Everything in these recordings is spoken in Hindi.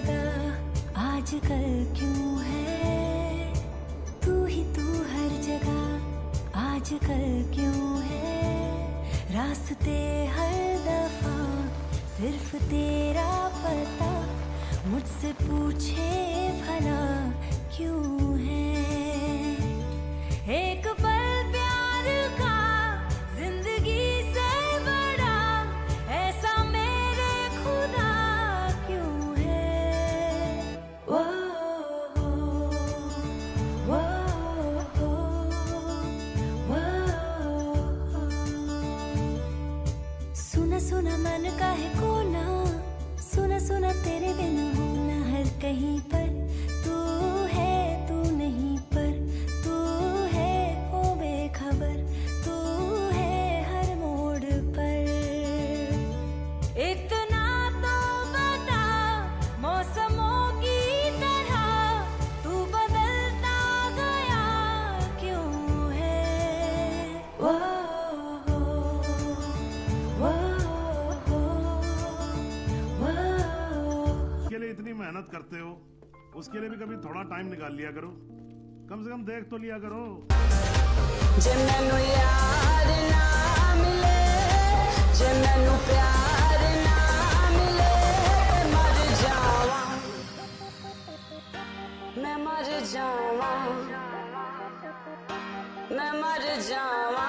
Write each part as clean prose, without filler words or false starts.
जुदा आजकल क्यों है, तू ही तू हर जगह आजकल क्यों है, रास्ते हर दफा सिर्फ तेरा पता मुझसे पूछे भला क्यों है। एक पल प्यार का जिंदगी से बड़ा ऐसा मेरे खुदा क्यों है। वो वो वो सुना सुना मन का है कोना, सुना सुना तेरे बिन होना हर कहीं पर, तू है तू नहीं पर तू है ओ बेखबर, तू है हर मोड़ पर। इतना तो बता मौसमों की तरह तू बदलता गया क्यों है। वो के लिए इतनी मेहनत करते हो, उसके लिए भी कभी थोड़ा टाइम निकाल लिया करो, कम से कम देख तो लिया करो। जे मैनू यार ना मिले, जे मैनू प्यार ना मिले, मर जावा मैं, मर जावा मैं, मर जावा।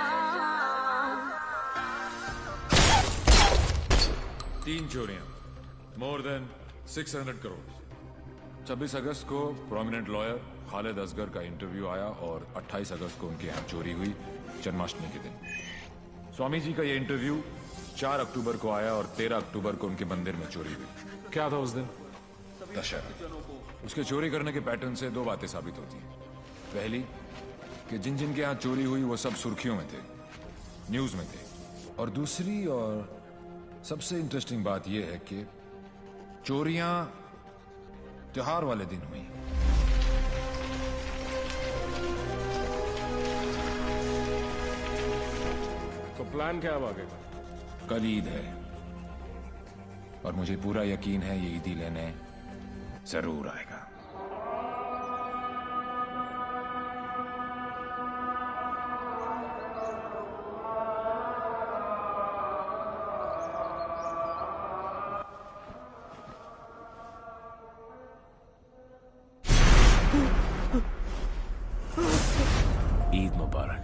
3 चोरियां, मोर देन 600 करोड़। 26 अगस्त को प्रोमिनेंट लॉयर खालिद असगर का इंटरव्यू आया और 28 अगस्त को उनके यहाँ चोरी हुई, जन्माष्टमी के दिन। स्वामी जी का ये इंटरव्यू 4 अक्टूबर को आया और 13 अक्टूबर को उनके मंदिर में चोरी हुई। क्या था उस दिन? दशहरा। उसके चोरी करने के पैटर्न से 2 बातें साबित होती हैं। पहली कि जिन जिन के यहाँ चोरी हुई वो सब सुर्खियों में थे, न्यूज में थे। और दूसरी और सबसे इंटरेस्टिंग बात यह है कि चोरियां त्योहार वाले दिन हुई। तो प्लान क्या अब आगे का? कल ईद है और मुझे पूरा यकीन है ये ईदी लेने जरूर आएगा। ईद मुबारक।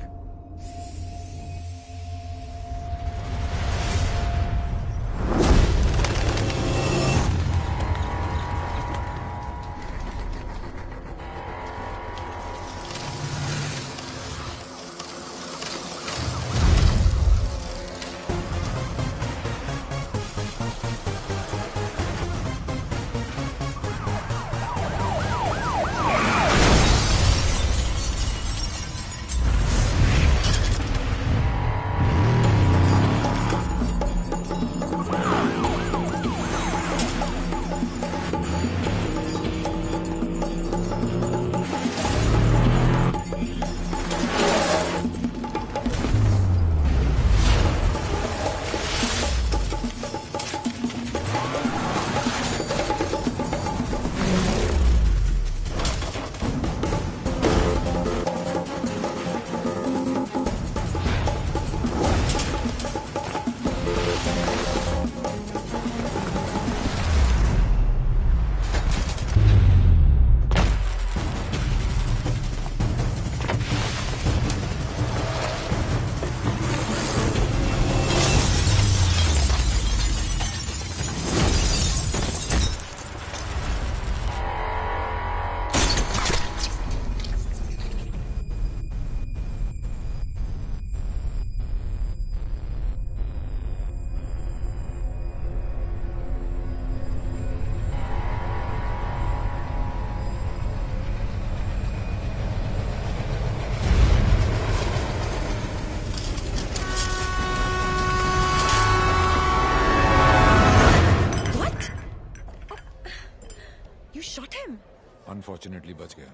अनफॉर्चुनेटली बच गया।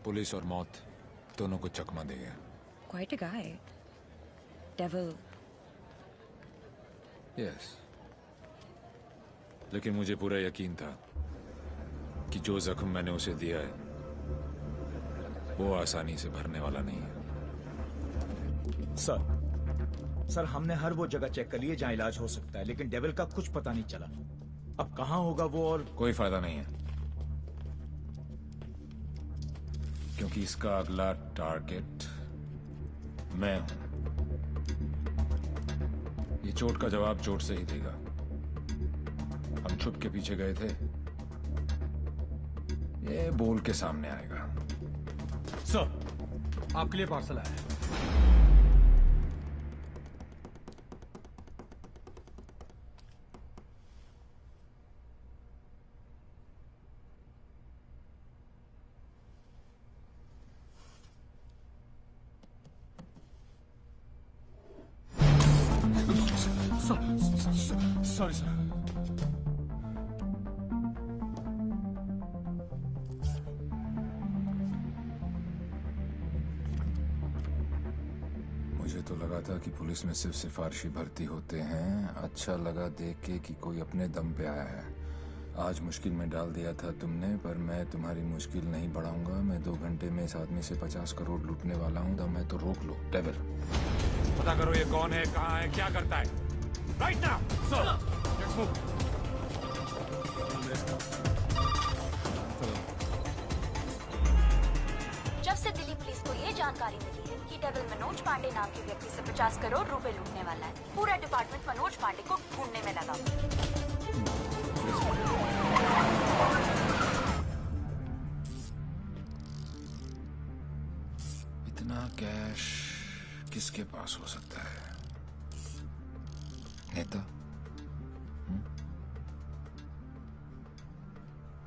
पुलिस और मौत दोनों को चकमा दे गया। Quite a guy. Devil. Yes. लेकिन मुझे पूरा यकीन था कि जो जख्म मैंने उसे दिया है वो आसानी से भरने वाला नहीं है। सर हमने हर वो जगह चेक कर ली है जहां इलाज हो सकता है, लेकिन डेविल का कुछ पता नहीं चला। अब कहां होगा वो, और कोई फायदा नहीं है, क्योंकि इसका अगला टारगेट मैं हूं। ये चोट का जवाब चोट से ही देगा। हम छुप के पीछे गए थे, ये बोल के सामने आएगा। सर, आपके लिए पार्सल आया है। Sorry sir. मुझे तो लगा था कि पुलिस में सिर्फ सिफारिशी भर्ती होते हैं। अच्छा लगा देख के कि कोई अपने दम पे आया है। आज मुश्किल में डाल दिया था तुमने, पर मैं तुम्हारी मुश्किल नहीं बढ़ाऊंगा। मैं 2 घंटे में इस आदमी से 50 करोड़ लूटने वाला हूँ। दम है तो रोक लो। डेविल, पता करो ये कौन है, कहाँ है, क्या करता है। Right now sir, let's move. जब से दिल्ली पुलिस को ये जानकारी मिली है कि डेविल मनोज पांडे नाम के व्यक्ति से 50 करोड़ रुपए लूटने वाला है, पूरा डिपार्टमेंट मनोज पांडे को ढूंढने में लगा। इतना कैश किसके पास हो सकता है? नेता,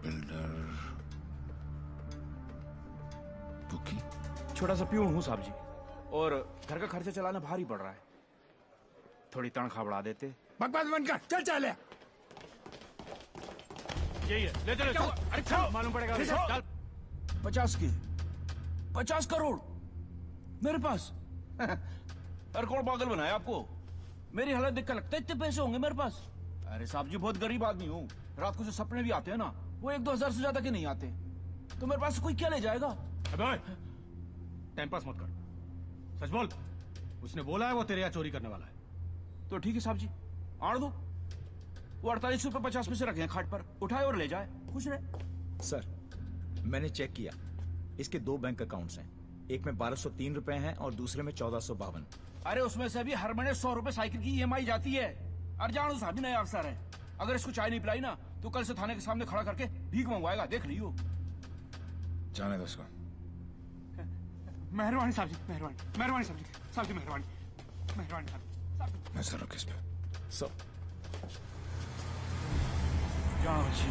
बिल्डर, बुकी? छोटा सा प्यून हूँ साहब जी, और घर का खर्चा चलाना भारी पड़ रहा है। थोड़ी तनख्वाह बढ़ा देते। बकवास बंद कर, चल चल। यही है, ले चलो। अरे चल, मालूम पड़ेगा। चल। 50 करोड़ मेरे पास। अरे कौन पागल बनाया आपको? मेरी हालत देख कर लगता है इतने पैसे होंगे मेरे पास। अरे साहब जी, बहुत गरीब आदमी हूँ। रात को जो सपने भी आते हैं ना, वो 1-2 हजार से ज्यादा के नहीं आते। तो मेरे पास कोई क्या ले जाएगा? टाइम पास मत कर, सच बोल। उसने बोला है वो तेरे यहाँ चोरी करने वाला है। तो ठीक है साहब जी, आड़ दो। वो 48 रुपए 50 पैसे रखे हैं खाट पर, उठाए और ले जाए, खुश रहे। सर, मैंने चेक किया, इसके 2 बैंक अकाउंट्स हैं। एक में 1203 रुपए हैं और दूसरे में 1452। अरे उसमें से भी हर महीने 100 रुपए साइकिल की EMI जाती है। अरजान साहब भी नया अफसर है, अगर इसको चाय नहीं पिलाई ना तो कल से थाने के सामने खड़ा करके भीख मंगवाएगा, देख लियो। जाने दो उसको। मेहरबानी साहब जी, मेहरबानी। मेहरबानी साहब जी, साहब जी मेहरबानी। मेहरबानी साहब जी। मैं जरा किस पे? सर, जाओ जी।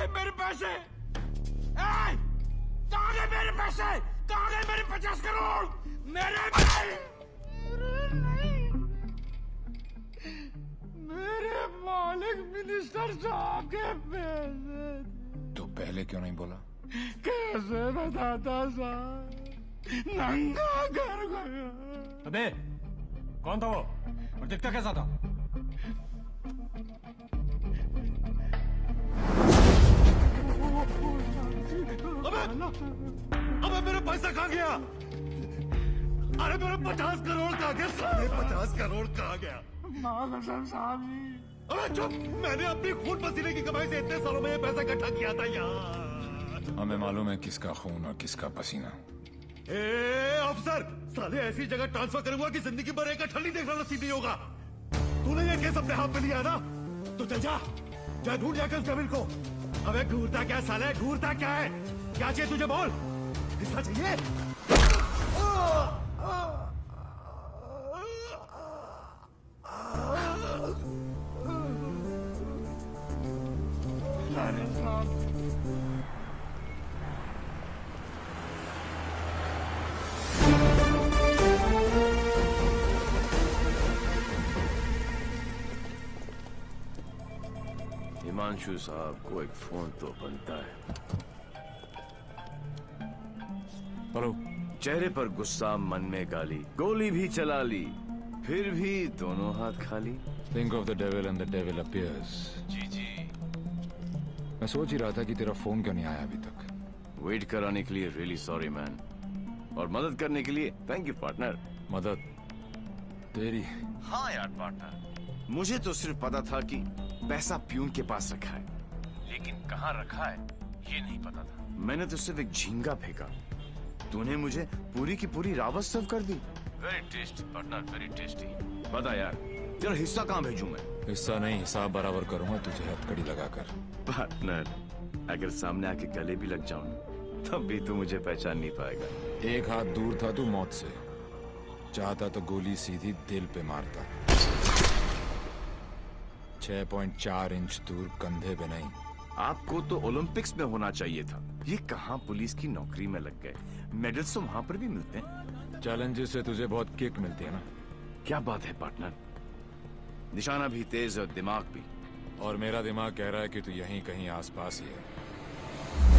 मेरे पैसे, कहाँ गए मेरे पैसे? कहाँ गए मेरे 50 करोड़? मेरे मालिक मिनिस्टर साहब के पैसे। तो पहले क्यों नहीं बोला? कैसे बताता साहब, नंगा कर गया। अबे कौन था वो और दिखता कैसा था? अबे मेरा पैसा कहाँ गया? अरे मेरा 50 करोड़ कहाँ गया? 50 करोड़ कहाँ गया? कसम साहब जी। अबे चुप! मैंने अपनी खून पसीने की कमाई से इतने सालों में ये पैसा इकट्ठा किया था यार। हमें मालूम है किसका खून और किसका पसीना। अफसर, साले ऐसी जगह ट्रांसफर करूंगा कि जिंदगी भर एक ठंडी देखना नसीब नहीं होगा। तूने ये केस अपने हाथ में लिया ना, तो चल जा ढूंढ जाकर उस डेविल को। अबे ढूंढता क्या साले, ढूंढता क्या है? क्या चाहिए तुझे, बोल। हिस्सा चाहिए? हिमांशु साहब को एक फोन तो बनता है। हेलो। चेहरे पर गुस्सा, मन में गाली, गोली भी चला ली, फिर भी दोनों हाथ खाली। Think of the devil and the devil appears. जी। मैं सोच ही रहा था कि तेरा फोन क्यों नहीं आया अभी तक। वेट कराने के लिए रियली सॉरी मैन, और मदद करने के लिए थैंक यू पार्टनर। मदद तेरी? हाँ यार पार्टनर, मुझे तो सिर्फ पता था कि पैसा प्यून के पास रखा है, लेकिन कहाँ रखा है ये नहीं पता था। मैंने तो सिर्फ एक झींगा फेंका, तूने मुझे पूरी की पूरी रावत सर्व कर दी। Very tasty partner, very tasty. बता यार, तेरा हिस्सा कहाँ भेजूं मैं? हिस्सा नहीं, हिसाब बराबर करूंगा तुझे हथकड़ी लगाकर। पार्टनर, अगर सामने आके गले भी लग जाऊं तब भी तू मुझे पहचान नहीं पाएगा। एक हाथ दूर था तू मौत से, चाहता तो गोली सीधी दिल पे मारता। 6.4 इंच दूर, कंधे पे नहीं। आपको तो ओलंपिक्स में होना चाहिए था, ये कहाँ पुलिस की नौकरी में लग गए। मेडल्स तो वहाँ पर भी मिलते हैं। चैलेंजेस से तुझे बहुत किक मिलती है ना। क्या बात है पार्टनर, निशाना भी तेज और दिमाग भी। और मेरा दिमाग कह रहा है कि तू यहीं कहीं आसपास ही है।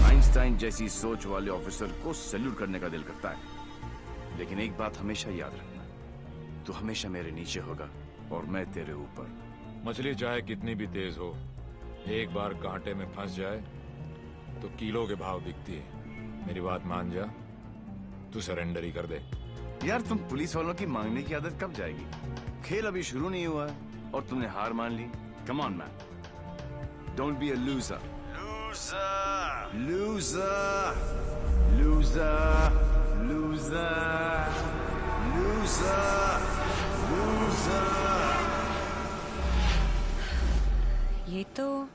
आइंस्टाइन जैसी सोच वाले ऑफिसर को सैल्यूट करने का दिल करता है, लेकिन एक बात हमेशा याद रखना, तू हमेशा मेरे नीचे होगा और मैं तेरे ऊपर। मछली चाहे कितनी भी तेज हो, एक बार कांटे में फंस जाए तो किलो के भाव बिकती है। मेरी बात मान जा, तू सरेंडर ही कर दे। यार तुम पुलिस वालों की मांगने की आदत कब जाएगी? खेल अभी शुरू नहीं हुआ है और तुमने हार मान ली। Come on man, don't be a loser. Loser loser loser loser loser loser. ये तो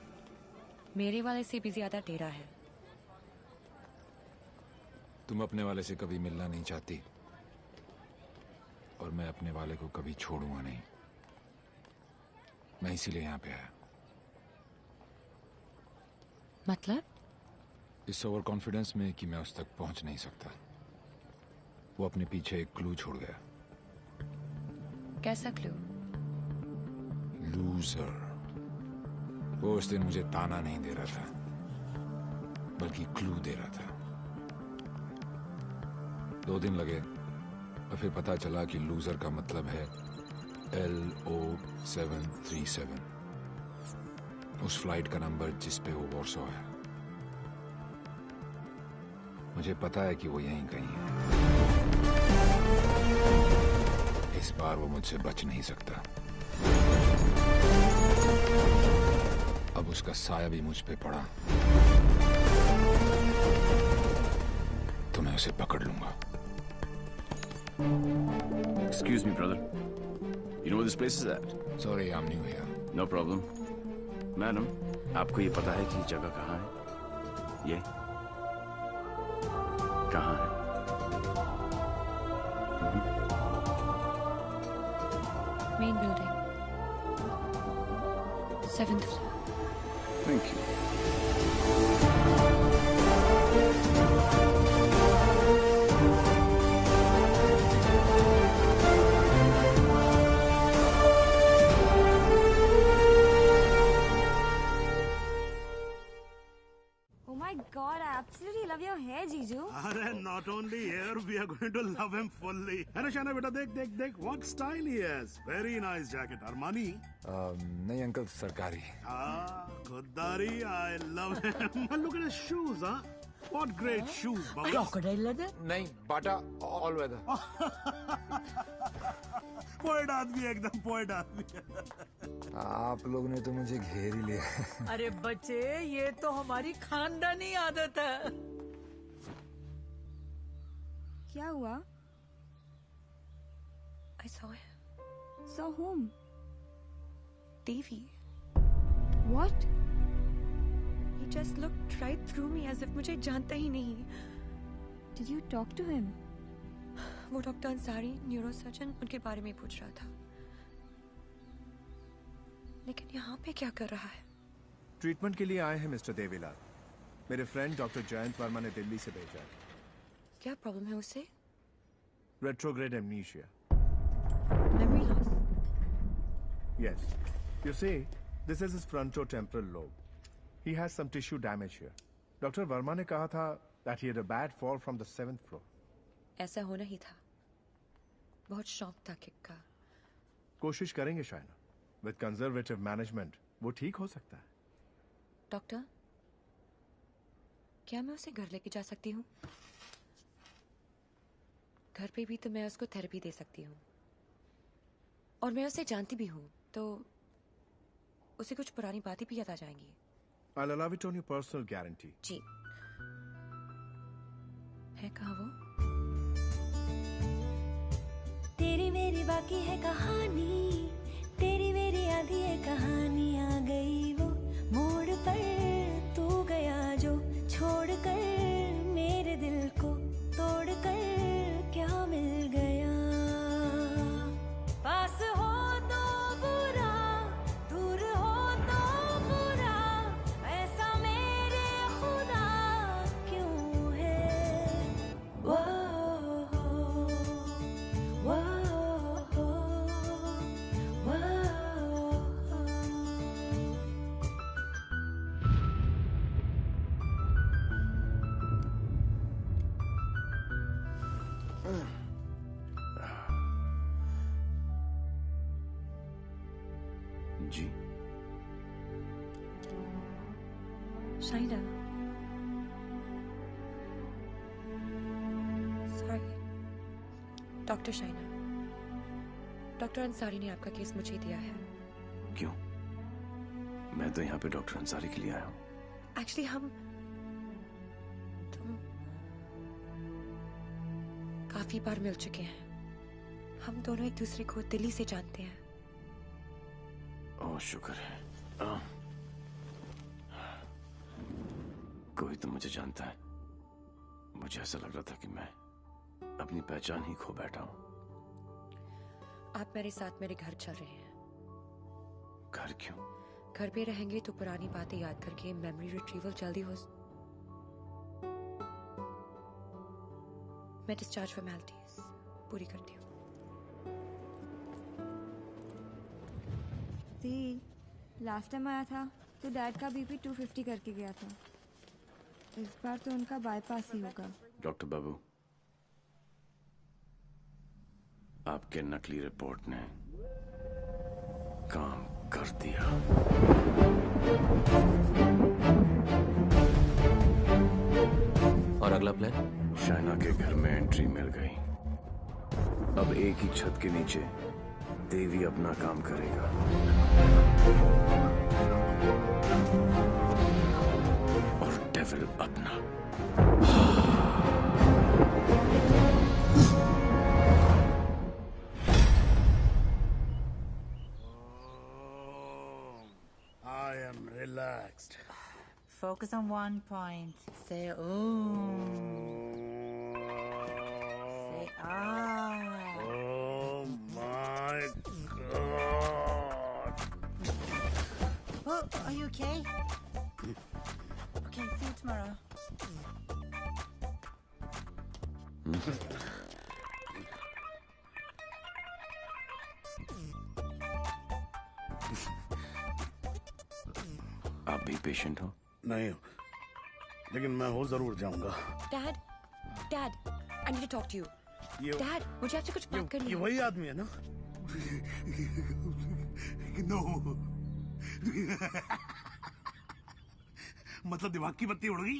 मेरे वाले से भी ज्यादा टेढ़ा है। तुम अपने वाले से कभी मिलना नहीं चाहती, और मैं अपने वाले को कभी छोड़ूंगा नहीं। मैं इसीलिए यहाँ पे आया। मतलब? इस ओवर कॉन्फिडेंस में कि मैं उस तक पहुंच नहीं सकता। वो अपने पीछे एक क्लू छोड़ गया। कैसा क्लू? लूजर। वो उस दिन मुझे ताना नहीं दे रहा था, बल्कि क्लू दे रहा था। 2 दिन लगे और फिर पता चला कि लूजर का मतलब है LO737, उस फ्लाइट का नंबर जिस पे वो वॉर्सो है। मुझे पता है कि वो यहीं कहीं है। इस बार वो मुझसे बच नहीं सकता। अब उसका साया भी मुझ पे पड़ा तो मैं उसे पकड़ लूंगा। Excuse me, brother. You know where this place is at? Sorry, I'm new here. No problem. Madam, आपको ये पता है कि ये जगह कहाँ है? ये कहाँ है? Main building, 7th floor। Thank you. Oh my God, I absolutely love your hair, Jiju. अरे not only here, we are going to love him fully. है ना शाना बेटा, देख देख देख, what style he has. Very nice jacket, Armani. नहीं अंकल, सरकारी। खुददारी, I love him. Look at his shoes, huh? What great shoes, Baba. Crocodile leather? नहीं, बाटा ऑल वेदर। पोएट आदमी है, एकदम पोएट आदमी है। आप लोग ने तो मुझे घेर ही लिया। अरे बच्चे, ये तो हमारी खानदानी आदत है। क्या हुआ? I saw him. Saw whom? Devi. What? He just looked right through me as if मुझे जानता ही नहीं। Did you talk to him? वो डॉक्टर अंसारी, न्यूरोसर्जन, उनके बारे में पूछ रहा था। लेकिन यहाँ पे क्या कर रहा है? ट्रीटमेंट के लिए आए हैं मिस्टर देवीलाल। मेरे फ्रेंड डॉक्टर जयंत वर्मा ने दिल्ली से भेजा है। क्या प्रॉब्लम है उसे? Retrograde amnesia. Memory loss. Yes. You see, this is his frontotemporal lobe. He has some tissue damage here. Dr. Verma ने कहा था that he had a bad fall from the 7th floor. ऐसा होना ही था। बहुत शौक था किक का। कोशिश करेंगे शायना। With conservative management, वो ठीक हो सकता है। डॉक्टर, क्या मैं उसे घर लेके जा सकती हूँ? घर पे भी तो मैं उसको थेरेपी दे सकती हूँ। और मैं उसे जानती भी हूँ, तो उसे कुछ पुरानी बातें भी याद आ जाएंगी। I'll allow it on your personal guarantee. जी। है कहाँ वो? तेरी मेरी बाकी है कहानी, तेरी मेरी आधी है कहानी। आ गई वो मोड़ पर, तू गया जो छोड़ कर, मेरे दिल को तोड़ कर क्या मिल गया। पास हो तो बुरा, दूर हो तो बुरा, ऐसा मेरे खुदा क्यों है। वो जी Shaina, sorry. Doctor Shaina, doctor Ansari ने आपका केस मुझे दिया है। क्यों? मैं तो यहाँ पे डॉक्टर अंसारी के लिए आया हूँ। एक्चुअली तुम काफी बार मिल चुके हैं। हम दोनों एक दूसरे को दिल्ली से जानते हैं। ओह शुक्र है। कोई तो मुझे जानता है। मुझे ऐसा लग रहा था कि मैं अपनी पहचान ही खो बैठा हूँ। आप मेरे साथ मेरे घर चल रहे हैं। घर क्यों? घर पे रहेंगे तो पुरानी बातें याद करके मेमोरी रिट्रीवल जल्दी हो। मैं डिस्चार्ज फॉर्मेलिटीज पूरी करती हूँ। लास्ट टाइम आया था तो डैड का बीपी 250 करके गया था। इस बार तो उनका बाईपास ही होगा। डॉक्टर बाबू, आपके नकली रिपोर्ट ने काम कर दिया। और अगला प्लान? शाइना के घर में एंट्री मिल गई। अब एक ही छत के नीचे देवी अपना काम करेगा। और डेविल अपना। I am relaxed. Focus on one point. Say Say Oh my God. Oh, are you okay? Okay, see you tomorrow. आप भी पेशेंट हो? नहीं, लेकिन मैं हो जरूर जाऊंगा। Dad, dad, I need to talk to you. Dad, मुझे आपसे कुछ बात करनी है। ये वही आदमी है ना? नो। मतलब दिमाग की बत्ती उड़ गई,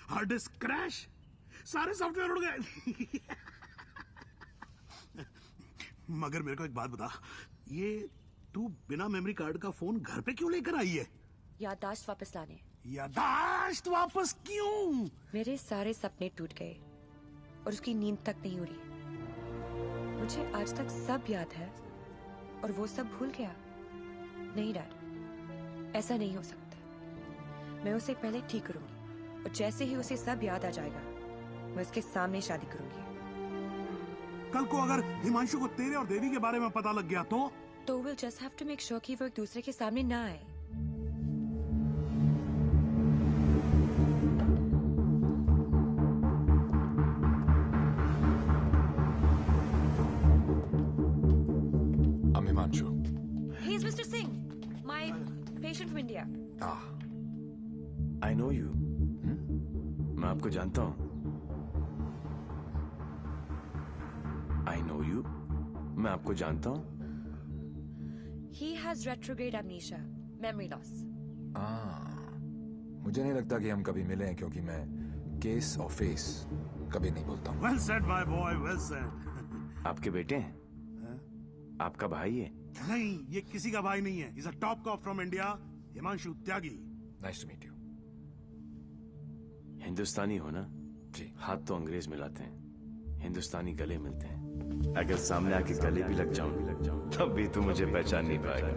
हार्ड डिस्क क्रैश, सारे सॉफ्टवेयर उड़ गए। मगर मेरे को एक बात बता, ये तू बिना मेमोरी कार्ड का फोन घर पे क्यों लेकर आई है? याददाश्त वापस लाने। याददाश्त वापस क्यों? मेरे सारे सपने टूट गए और उसकी नींद तक नहीं उड़ी। मुझे आज तक सब याद है और वो सब भूल गया। नहीं डैड, ऐसा नहीं हो सकता। मैं उसे पहले ठीक करूंगी और जैसे ही उसे सब याद आ जाएगा मैं उसके सामने शादी करूंगी। कल को अगर हिमांशु को तेरे और देवी के बारे में पता लग गया तो will just have to make sure कि वो एक दूसरे के सामने ना आए। Himanshu. He is Mr. Singh, my patient from India. I know you. मैं आपको जानता हूँ। I know you. मैं आपको जानता हूँ। He has retrograde amnesia, memory loss. मुझे नहीं लगता कि हम कभी मिले हैं क्योंकि मैं केस और फेस कभी नहीं बोलता हूँ। Well said, my boy, well said. आपके बेटे हैं? आपका भाई है? नहीं, ये किसी का भाई नहीं है। He's a top cop from India, Himanshu Tyagi. Nice to meet you. हिंदुस्तानी हो ना? जी। हाथ तो अंग्रेज मिलाते हैं, हिंदुस्तानी गले मिलते हैं। अगर सामने आके गले भी लग जाऊं, तब भी तू मुझे पहचान नहीं पाएगा।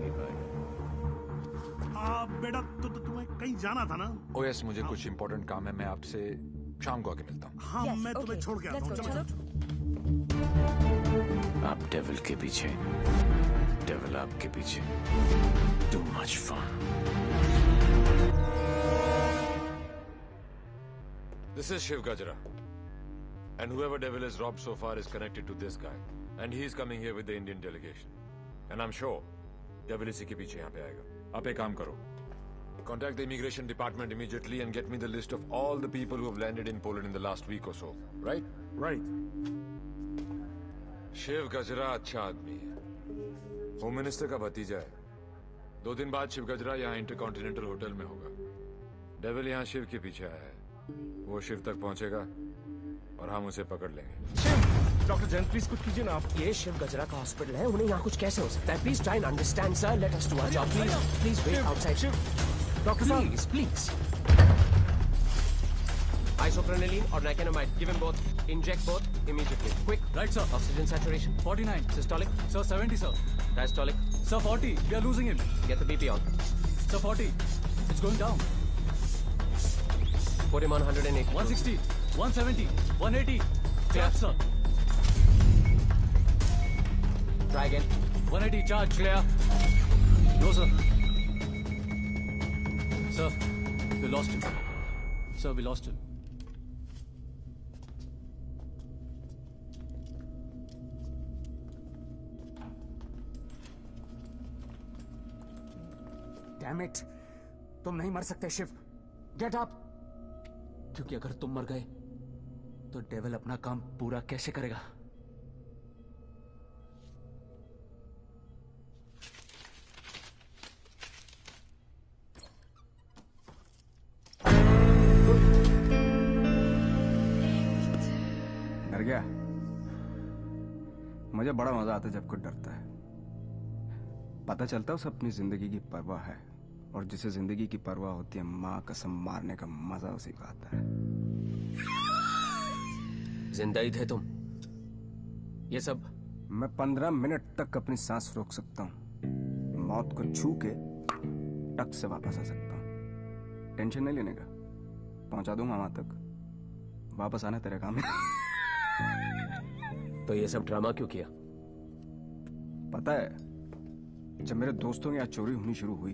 बेटा, तुम्हें कहीं जाना था ना? Oh yes, मुझे कुछ इम्पोर्टेंट काम है। मैं आपसे शाम को आके मिलता हूँ। हाँ, yes, मैं तुम्हें छोड़ के आता हूँ। चलो। आप डेविल के पीछे, डेविल आपके पीछे। Too much fun. This is Shiv Gajra. And whoever devil is robbed so far is connected to this guy. And he is coming here with the Indian delegation. And I'm sure devil इसी के पीछे यहाँ पे आएगा। आप एक काम करो। Contact the immigration department immediately and get me the list of all the people who have landed in Poland in the last week or so. Right? Right. Shiv गजरा अच्छा आदमी है। होम मिनिस्टर का भतीजा है। 2 दिन बाद शिव गजरा यहाँ इंटरकॉन्टिनेंटल होटल में होगा। डेविल यहाँ शिव के पीछे आया है। वो शिव तक पहुंचेगा और हम उसे पकड़ लेंगे। शिव! डॉक्टर जैन, प्लीज कुछ कीजिए ना आप। ये शिव गजरा का हॉस्पिटल है, उन्हें यहाँ कुछ कैसे हो सकता है? Please try and understand sir, let us do our job. Please wait outside. Doctor साहब, please. Isoprenylene or nicotinamide. Give him both. Inject both immediately. Quick. Right, sir. Oxygen saturation. 49. Systolic. Sir, 70, sir. Diastolic. Sir, 40. We are losing him. Get the BP on. Sir, 40. It's going down. Put him on 180. 160. 170. 180. Clear. Charge, sir. Try again. 180. Charge. Clear. No, sir. Sir, we lost him. Sir, we lost him. Damn it! तुम नहीं मर सकते शिव। Get up! क्योंकि अगर तुम मर गए तो डेविल अपना काम पूरा कैसे करेगा? डर गया? मुझे बड़ा मजा आता है जब कोई डरता है। पता चलता है उसे अपनी जिंदगी की परवाह है, और जिसे जिंदगी की परवाह होती है माँ कसम मारने का मजा उसी को आता है। जिंदा ही थे तुम? ये सब? मैं 15 मिनट तक अपनी सांस रोक सकता हूँ, मौत को छू के टक से वापस आ सकता हूँ। टेंशन नहीं लेने का, पहुंचा दूंगा वहां तक। वापस आना तेरे काम है। तो ये सब ड्रामा क्यों किया? पता है, जब मेरे दोस्तों के यहाँ चोरी होनी शुरू हुई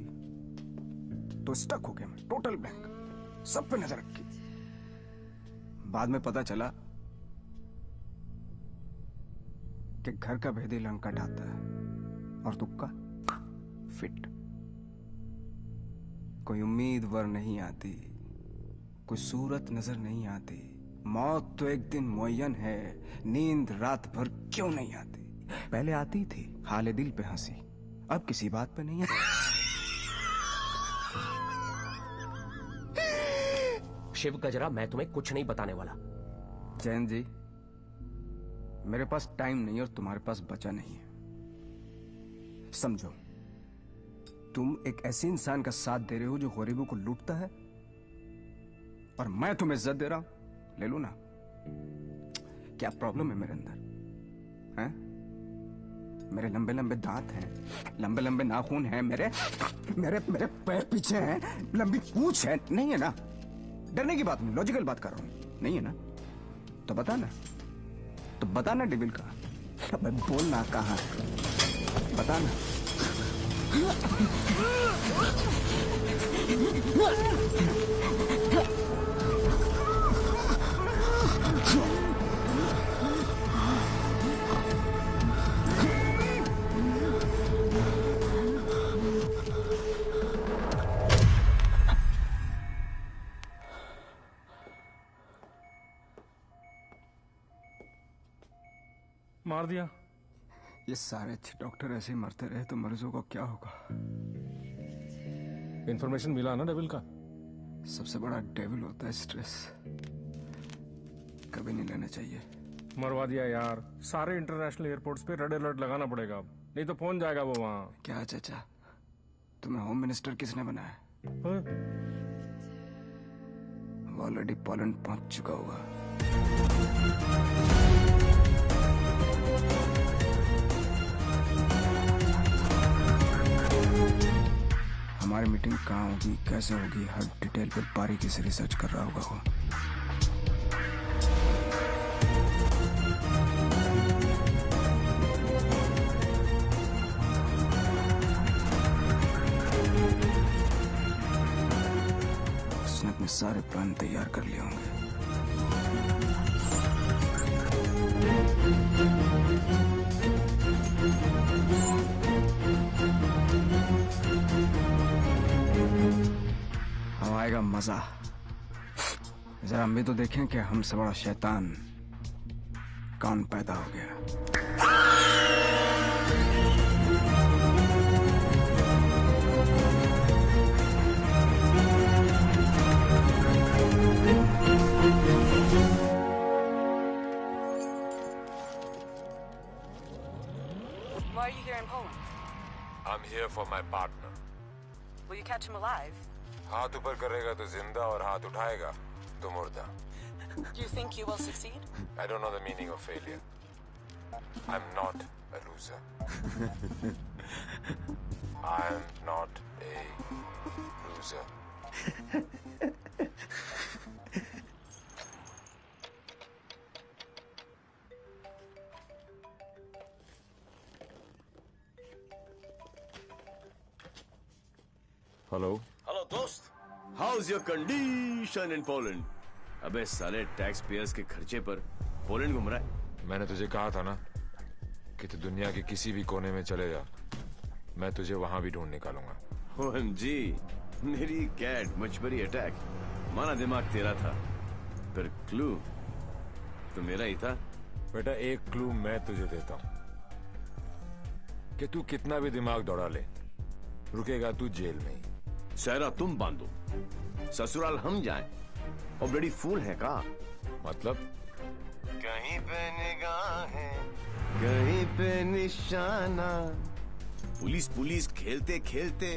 तो स्टक हो गया मैं, टोटल ब्लैंक, सब पे नजर रखी। बाद में पता चला कि घर का भेदी लंकट आता है और तुक्का फिट। कोई उम्मीदवार नहीं आती, कोई सूरत नजर नहीं आती। मौत तो एक दिन मुअय्यन है, नींद रात भर क्यों नहीं आती? पहले आती थी हाले दिल पे हंसी, अब किसी बात पे नहीं है। शिव गजरा, मैं तुम्हें कुछ नहीं बताने वाला। जैन जी, मेरे पास टाइम नहीं और तुम्हारे पास बचा नहीं है। समझो, तुम एक ऐसे इंसान का साथ दे रहे हो जो गरीबों को लूटता है, और मैं तुम्हें इज्जत दे रहा हूं। ले लो ना। क्या प्रॉब्लम है मेरे अंदर? हैं? मेरे लंबे लंबे दांत हैं, लंबे लंबे नाखून हैं, मेरे मेरे मेरे पैर पीछे हैं, लंबी पूंछ है। नहीं है ना? डरने की बात नहीं, लॉजिकल बात कर रहा हूं। नहीं है ना? तो बता ना डेविल का। अबे बोलना कहाँ? बता ना। मार दिया। ये सारे अच्छे डॉक्टर ऐसे ही मरते रहे तो मरीजों को क्या होगा? इंफॉर्मेशन मिला ना डेविल का? सबसे बड़ा डेविल होता है स्ट्रेस। कभी नहीं लेना चाहिए। मरवा दिया यार। सारे इंटरनेशनल एयरपोर्ट्स पे रेड अलर्ट लगाना पड़ेगा अब, नहीं तो पहुंच जाएगा वो वहां। क्या चाचा, तुम्हें होम मिनिस्टर किसने बनाया? वो ऑलरेडी पोलैंड पहुंच चुका होगा। हमारी मीटिंग कहाँ होगी, कैसे होगी, हर डिटेल पे बारीकी से रिसर्च कर रहा होगा वो। उसने अपने सारे प्लान तैयार कर लिए होंगे। अब आएगा मजा। जरा हम भी तो देखें कि हमसे बड़ा शैतान कौन पैदा हो गया। Why are you here in Poland? I'm here for my partner. Will you catch him alive? हाथ ऊपर करेगा तो जिंदा और हाथ उठाएगा तो मुर्दा. Do you think you will succeed? I don't know the meaning of failure. I'm not a loser. I'm not a loser. Hello hello दोस्त, how's your condition in Poland? अबे साले टैक्स पेयर्स के खर्चे पर पोलैंड घूम रहा है। मैंने तुझे कहा था ना कि तू दुनिया के किसी भी कोने में चले जा, मैं तुझे वहां भी ढूंढ निकालूंगा। OMG, मेरी कैट मचबरी अटैक। माना दिमाग तेरा था, पर क्लू तो मेरा ही था। बेटा एक क्लू मैं तुझे देता हूं कि तू कितना भी दिमाग दौड़ा ले, रुकेगा तू जेल में ही। सहरा तुम बांधो, ससुराल हम जाएं, और बड़ी फूल है का मतलब? कहीं पे निगाहें, कहीं पे निशाना। पुलिस पुलिस खेलते खेलते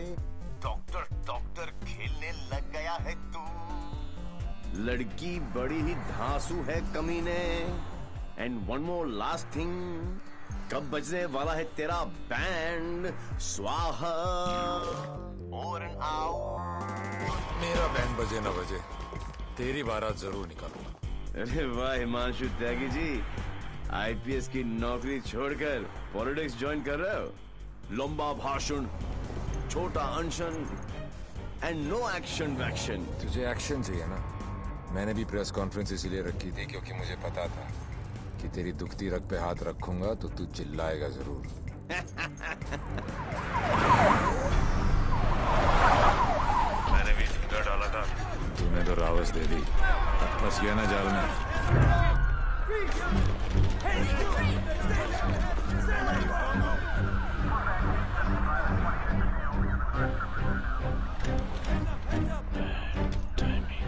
डॉक्टर डॉक्टर खेलने लग गया है तू। लड़की बड़ी ही धांसू है कमीने। And one more last thing, कब बजने वाला है तेरा बैंड? स्वाहा और मेरा बैंड बजे ना बजे, तेरी बारात जरूर निकालूंगा। अरे वाह हिमांशु त्यागी जी, IPS की नौकरी छोड़कर पॉलिटिक्स ज्वाइन कर रहे हो। लंबा भाषण, छोटा अनशन एंड नो एक्शन वैक्शन। तुझे एक्शन चाहिए ना? मैंने भी प्रेस कॉन्फ्रेंस इसीलिए रखी थी क्योंकि मुझे पता था कि तेरी दुखती रग पे हाथ रखूंगा तो तू चिल्लाएगा जरूर। मैंने भी फिंगर डाला था, तूने तो रावस दे दी। फंस गया ना जाल में।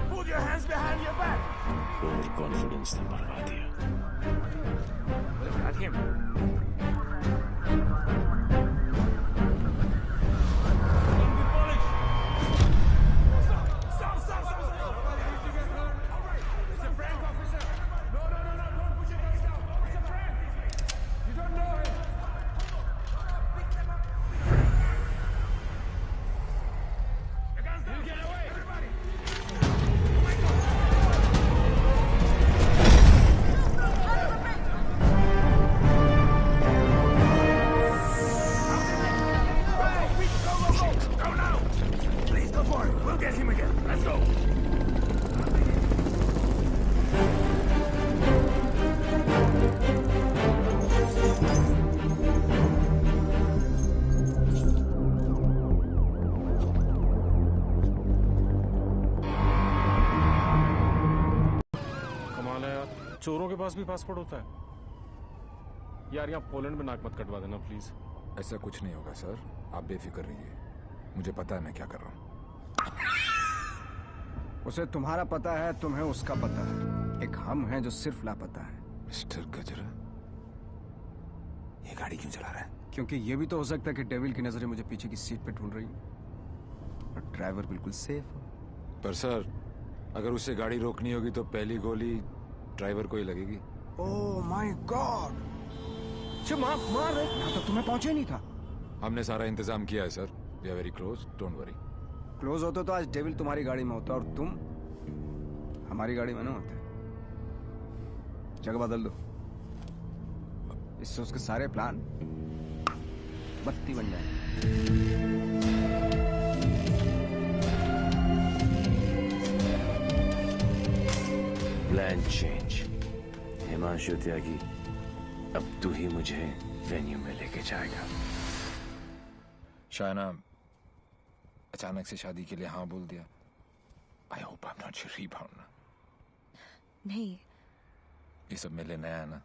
Put your hands behind your back. Over confidence ने मरवा दिया। Look at him. Get him again. Let's go. कमाल है यार, चोरों के पास भी पासपोर्ट होता है। यार यहाँ पोलैंड में नाक मत कटवा देना प्लीज। ऐसा कुछ नहीं होगा सर, आप बेफिक्र रहिए। मुझे पता है मैं क्या कर रहा हूँ। उसे तुम्हारा पता है, तुम्हें उसका पता है। एक हम हैं जो सिर्फ लापता है। मिस्टर गजरा, ये गाड़ी क्यों चला रहा है? क्योंकि ये भी तो हो सकता है कि डेविल की नजरें मुझे पीछे की सीट पे ढूंढ रही हैं और ड्राइवर बिल्कुल सेफ हो। पर सर, अगर उसे गाड़ी रोकनी होगी तो पहली गोली ड्राइवर को ही लगेगी। Oh my God! मार रहे, यहाँ तक तुम्हें पहुंचे नहीं था। हमने सारा इंतजाम किया है sir. We are very close, don't worry. Close होते तो आज डेविल तुम्हारी गाड़ी में होता और तुम हमारी गाड़ी में ना होते। जगह बदल दो, इससे उसके सारे प्लान बत्ती बन जाए। Plan change. हिमांशु त्यागी, अब तू ही मुझे वेन्यू में लेके जाएगा। शायना अचानक से शादी के लिए हाँ बोल दिया। I hope I am not your rebound ना। नहीं, ये सब मेरे लिए नया है ना।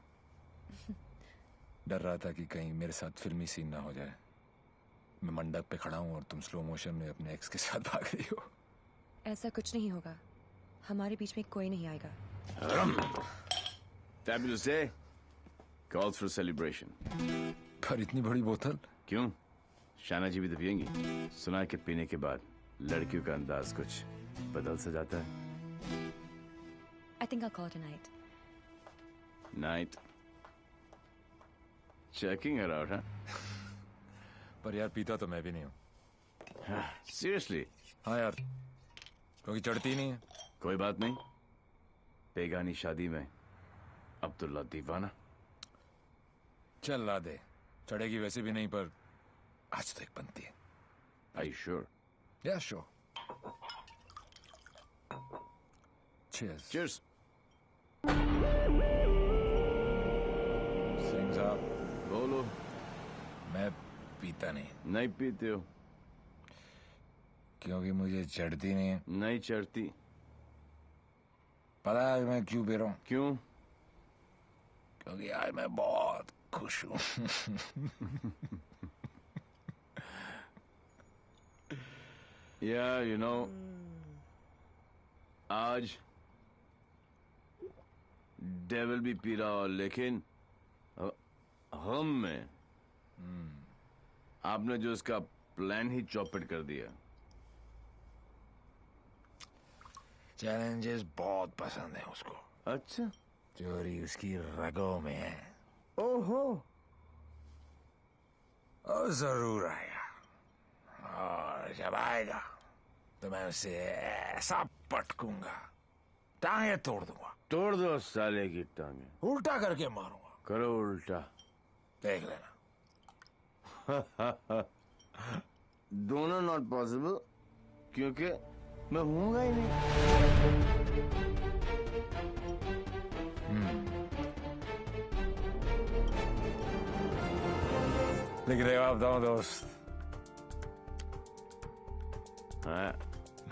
डर रहा था कि कहीं मेरे साथ फिल्मी सीन ना हो जाए। मैं मंडप पे खड़ा हूँ और तुम स्लो मोशन में अपने एक्स के साथ भाग रही हो। ऐसा कुछ नहीं होगा, हमारे बीच में कोई नहीं आएगा। Fabulous day. Calls for celebration. पर इतनी बड़ी बोतल क्यों? शाना जी भी तो पियेंगी। सुना है कि पीने के बाद लड़कियों का अंदाज कुछ बदल सा जाता है। I think I'll call tonight. Night. Checking her out, huh? पर यार पीता तो मैं भी नहीं हूँ। Seriously? हाँ यार, क्योंकि चढ़ती नहीं है। कोई बात नहीं, बेगानी शादी में अब्दुल्ला दीवाना। चल ला दे, चढ़ेगी वैसे भी नहीं, पर आज तो एक बनती है। Are you sure? Yeah, sure. Cheers. Cheers. Singh साहब, बोलो। मैं पीता नहीं। नहीं पीते हो? क्योंकि मुझे चढ़ती नहीं है। नहीं चढ़ती। पता है मैं क्यों पी रहा हूँ? क्यों? क्योंकि आज मैं बहुत खुश हूँ। Yeah, you know, आज डेविल भी पी रहा, लेकिन हम में आपने जो इसका प्लान ही चौपट कर दिया। चैलेंजेस बहुत पसंद है उसको। अच्छा, चोरी उसकी रगों में है। ओहो, और जरूर आएगा, और जब आएगा तो मैं उसे ऐसा पटकूंगा, टांगे तोड़ दूंगा। तोड़ दो साले की टांगे। उल्टा करके मारूंगा। करो उल्टा, देख लेना। दोनों नॉट पॉसिबल, क्योंकि मैं हूंगा ही नहीं। लिख रहे हो आप दोनों दोस्त? हाँ।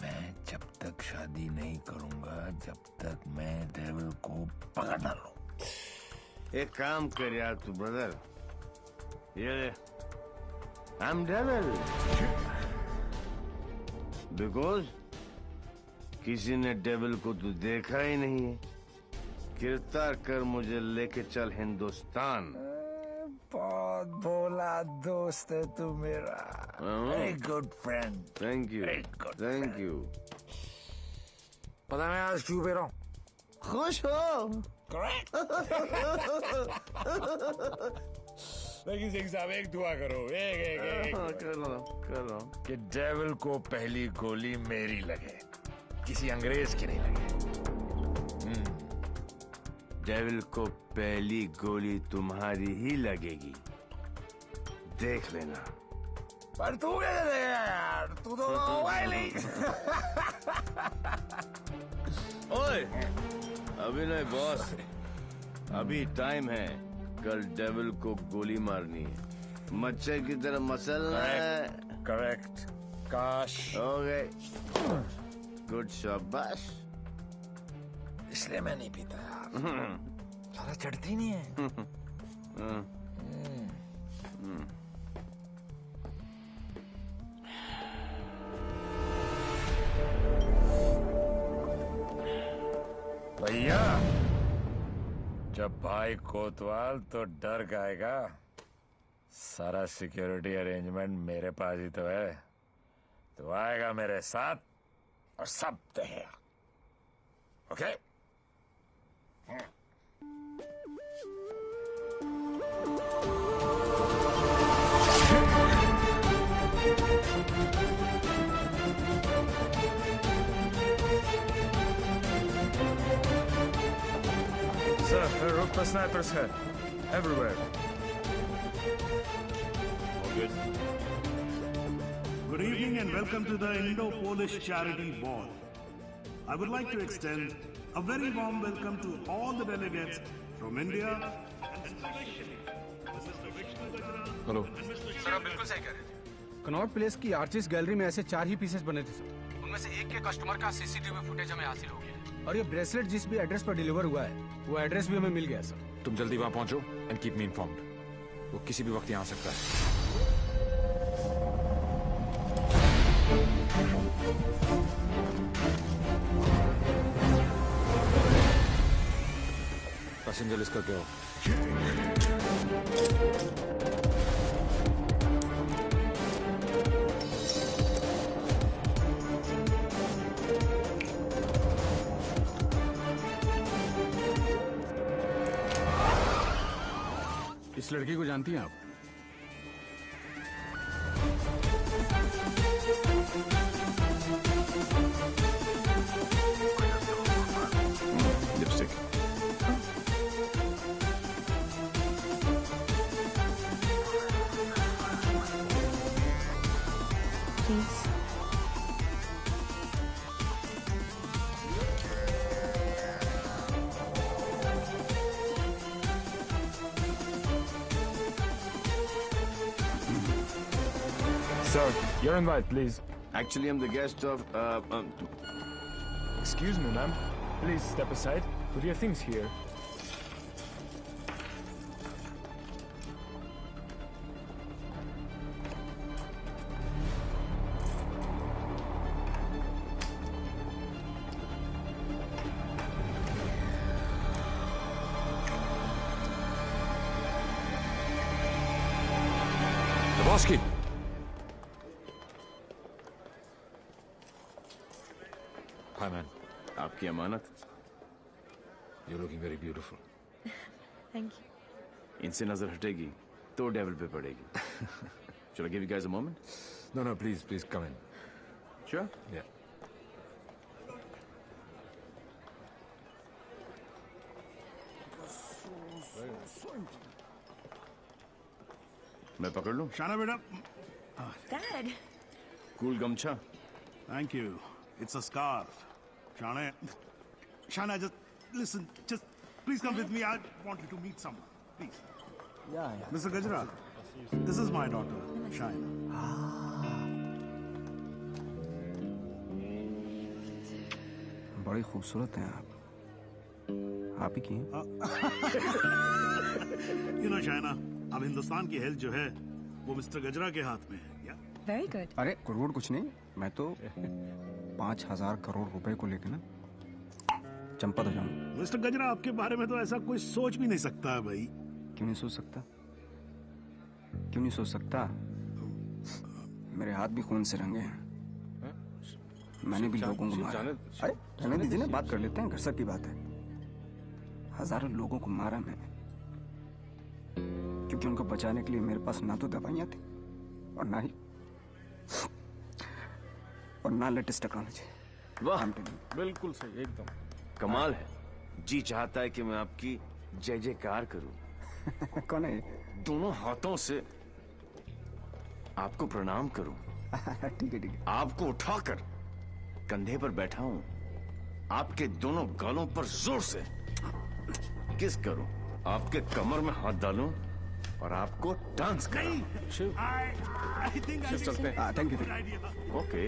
मैं जब तक शादी नहीं करूंगा जब तक मैं डेविल को पकड़ ना लूं। एक काम कर यार तू ब्रदर, ये आई एम डेविल बिकॉज किसी ने डेविल को तू देखा ही नहीं है। गिरफ्तार कर मुझे लेके चल हिंदुस्तान। बहुत भोला दोस्त है तू मेरा। Very good friend. Thank you, thank you. पता मैं आज क्यों पी रहा हूँ? खुश हो? लेकिन सिंह साहब एक दुआ करो, एक कर लो कि डेविल को पहली गोली मेरी लगे, किसी अंग्रेज की नहीं लगे। डेविल को पहली गोली तुम्हारी ही लगेगी, देख लेना। पर तू कैसे देगा यार, तू तो होगा ही नहीं। ओए, अभी नहीं बॉस, अभी टाइम है। कल डेविल को गोली मारनी है, मच्छर की तरह मसलना है। करेक्ट काश। ओके, गुड शाबाश। इसलिए मैं नहीं पीता यार, सारा चढ़ती नहीं है। भैया, जब भाई कोतवाल तो डर गाएगा। सारा सिक्योरिटी अरेंजमेंट मेरे पास ही तो है। तो आएगा मेरे साथ और सब देगा। Okay? Sir, her roof per snipers here. Everywhere. All good. Good evening and welcome to the Indo-Polish Charity Ball. I would like to extend a very warm welcome to all the delegates from India and especially Mr. Vishnu Gajra. Hello sir, आप बिल्कुल सही कह रहे थे। कनॉट प्लेस की आर्टिस्ट गैलरी में ऐसे 4 ही पीसेस बने थे सर। उनमें से एक के कस्टमर का सीसीटीवी फुटेज हमें हासिल हो गया है। और ये ब्रेसलेट जिस भी एड्रेस पर डिलीवर हुआ है, वो एड्रेस भी हमें मिल गया सर। तुम जल्दी वहां पहुंचो एंड कीप मी इन्फॉर्म्ड। वो किसी भी वक्त यहाँ आ सकता है। पैसेंजर लिस्ट करके आओ। इस लड़की को जानती हैं आप? Lipstick. Please. Sir, your invite, please. Actually, I'm the guest of. Excuse me, ma'am. Please step aside. Put your things here. Lebowski! Hi, man. आपकी अमानत। You're looking very beautiful. Thank you. इनसे नजर हटेगी तो डेविल पे पड़ेगी। Shall I give you guys a moment? No, please come in. Sure? Yeah. मैं पकड़ लूं? शाना बेटा। Dad. Cool गमछा। Thank you. It's a scarf. Shana, just listen. Just please come with me. I want you to meet someone. Please. Yeah. Mr. Gajra, this is my daughter, Shaina. बड़ी खूबसूरत हैं आप ही की हैं? You know, Shaina, अब हिंदुस्तान की हेल्थ जो है वो मिस्टर गजरा के हाथ में है। Yeah? Very good. अरे करोड़ कुछ नहीं, मैं तो 5,000 करोड़ रुपए को लेके ना चंपत हो जाऊंगा। मिस्टर गजरा, आपके बारे में तो ऐसा कोई सोच भी नहीं सकता है भाई। क्यों नहीं सोच सकता? क्यों नहीं सोच सकता? मेरे हाथ भी खून से रंगे हैं। मैंने भी लोगों को मारा। अरे रहने दीजिए ना, बात कर लेते हैं। घर की बात है। हजारों लोगों को मारा मैंने, क्योंकि उनको बचाने के लिए मेरे पास ना तो दवाइयां थी और ना लेटेस्ट टेक्नोलॉजी। वाह, बिल्कुल सही, एकदम कमाल है। जी चाहता है कि मैं आपकी जय जयकार करूं। कौन है? दोनों हाथों से आपको प्रणाम करूं। ठीक है। आपको उठाकर कंधे पर बैठा हूं, आपके दोनों गालों पर जोर से किस करूं, आपके कमर में हाथ डालूं और आपको डांस कराऊं। शिव चलते हैं। Thank you. ओके।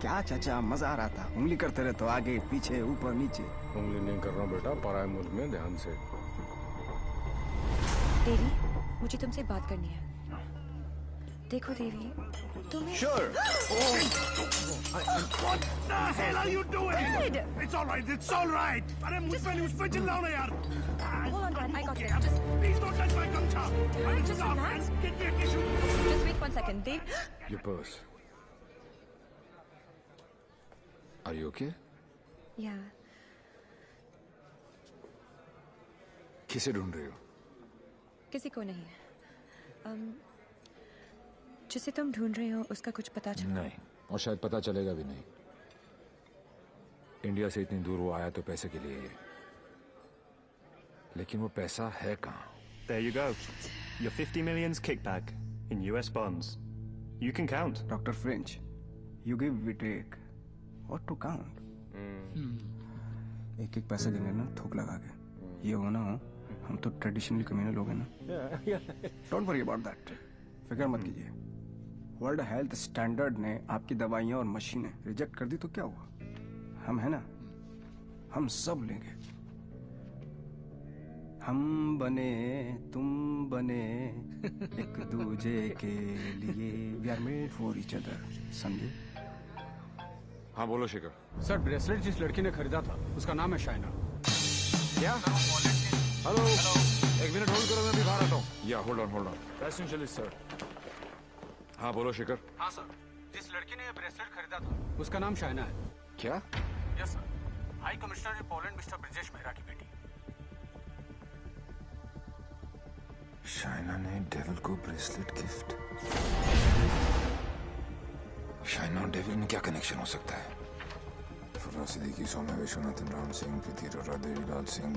क्या चाचा, मजा आ रहा था। उंगली करते रहे तो आगे पीछे ऊपर नीचे। उंगली नहीं कर रहा बेटा, पराये मुल्क में ध्यान से। देवी, मुझे तुमसे बात करनी है। देखो देवी, तुम्हें Sure. What the hell are you doing? It's all right. It's all right. अरे मुझ पे चिल्लाओ ना यार। Hold on, Dad. I got Okay, this. please don't touch my gumcha. I will Just stop relax. and get your tissue. Just wait 1 second, Dave. Your purse. Are you okay? Yeah. किसे ढूंढ रही हो? किसी को नहीं। जिसे तुम ढूंढ रहे हो उसका कुछ पता चला? नहीं, और शायद पता चलेगा भी नहीं। इंडिया से इतनी दूर वो आया तो पैसे के लिए ही है, लेकिन वो पैसा है कहाँ? There you go. Your 50 million's kickback in US bonds. You can count. Dr. French, you give, we take. What to count? एक एक पैसा गिने ना थोक लगा के। ये हो ना हो, हम तो ट्रेडिशनली कम्युनल लोग हैं ना। डोंट वरी अबाउट दैट, फिक्र मत कीजिए। वर्ल्ड हेल्थ स्टैंडर्ड ने आपकी दवाइयाँ और मशीनें रिजेक्ट कर दी तो क्या हुआ? हम है ना, हम सब लेंगे। हम बने तुम बने एक दूजे के लिए, we are made for each other, समझे? हाँ बोलो शिखर। सर, ब्रेसलेट जिस लड़की ने खरीदा था उसका नाम है शाइना। क्या? हेलो, एक मिनट होल्ड करो, मैं अभी बाहर आता हूँ। या होल्ड ऑन। Passenger sir. हाँ बोलो शिखर। हाँ सर, जिस लड़की ने ये ब्रेसलेट खरीदा था उसका नाम शाइना है। क्या? Yes sir, high commissioner in Poland mister Brijesh Mehra की बेटी। शाइना ने डेविल को ब्रेसलेट गिफ्ट। शाइना और डेविल में क्या कनेक्शन हो सकता है? फुरा सिद्दीकी, सौम्या विश्वनाथन, राम सिंह, प्रीति अरोड़ा, देवीलाल सिंह।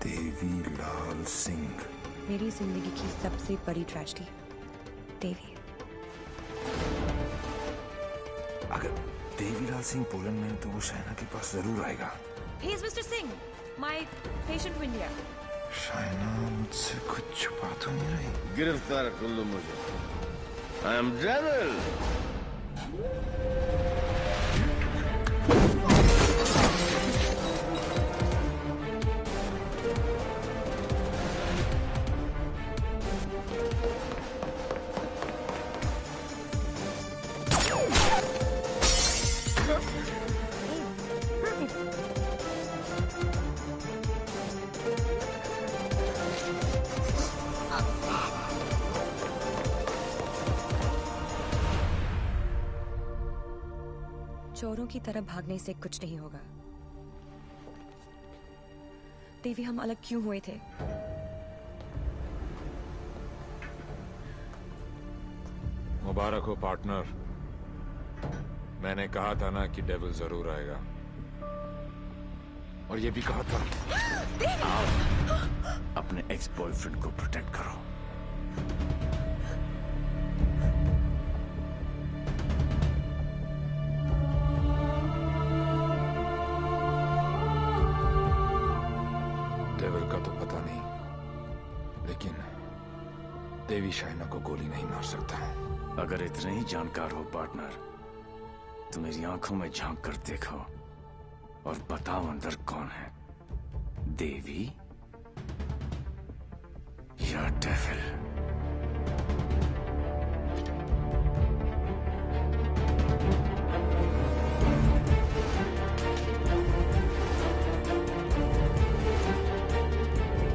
देवीलाल सिंह मेरी जिंदगी की सबसे बड़ी ट्रेजेडी, देवी। अगर देवीलाल सिंह पोलैंड में है तो वो शाइना के पास जरूर आएगा। He is Mr. Singh, my patient to India. Shaina मुझसे कुछ छुपा तो नहीं रही? गिरफ्तार कर लो मुझे। I am devil. चोरों की तरह भागने से कुछ नहीं होगा। देवी, हम अलग क्यों हुए थे? मुबारक हो पार्टनर। मैंने कहा था ना कि डेविल जरूर आएगा, और ये भी कहा था। अपने एक्स बॉयफ्रेंड को प्रोटेक्ट करो। डेविल का तो पता नहीं, लेकिन देवी शाइना को गोली नहीं मार सकता। अगर इतने ही जानकार हो पार्टनर, तो मेरी आंखों में झांक कर देखो और बताओ अंदर कौन है, देवी या devil?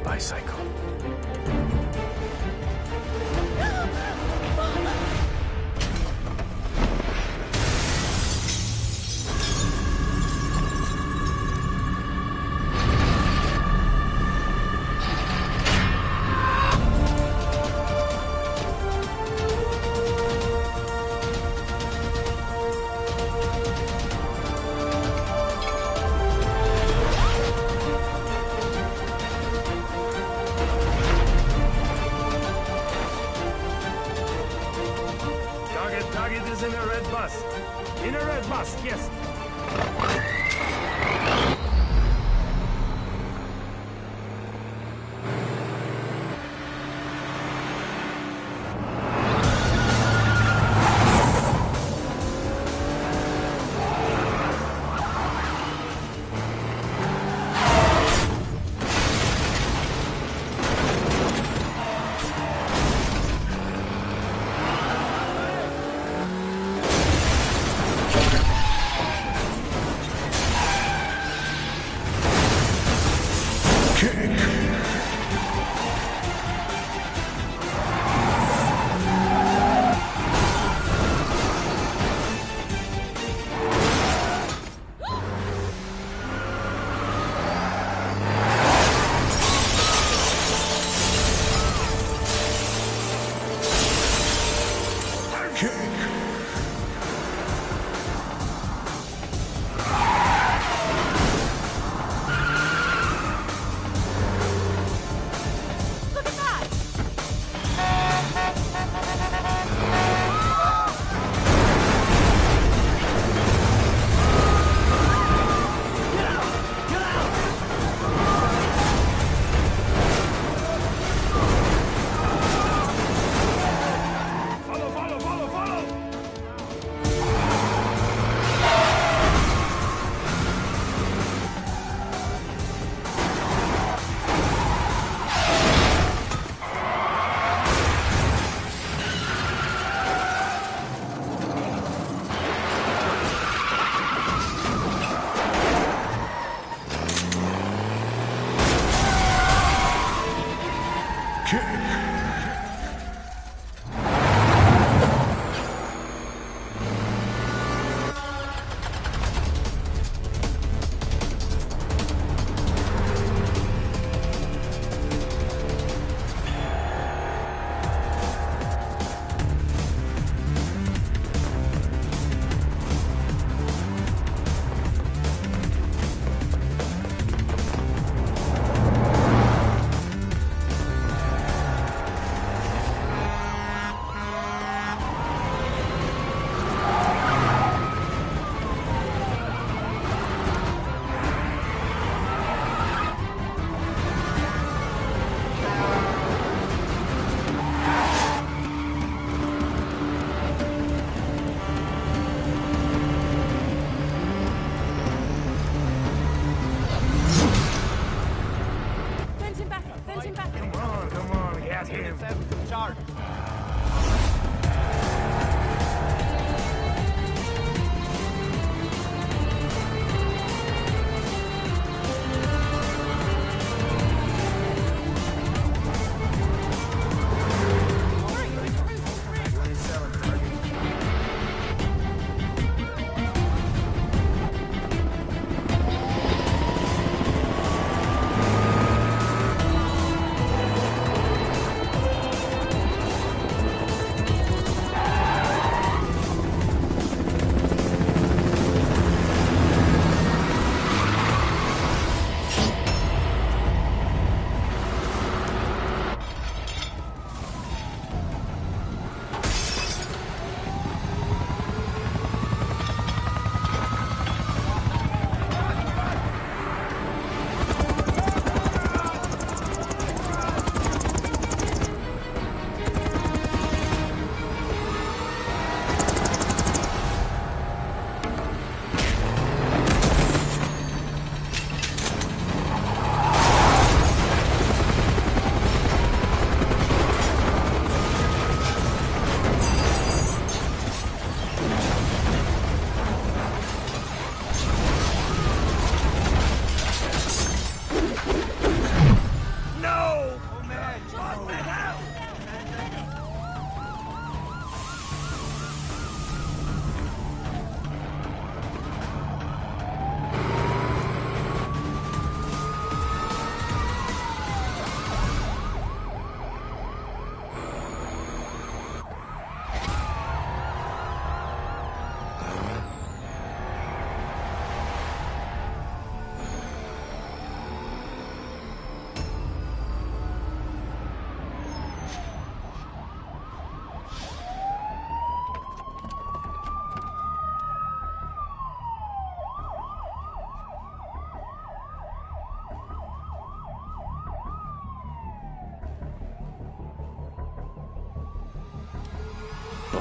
Bicycle. In a red bus, yes.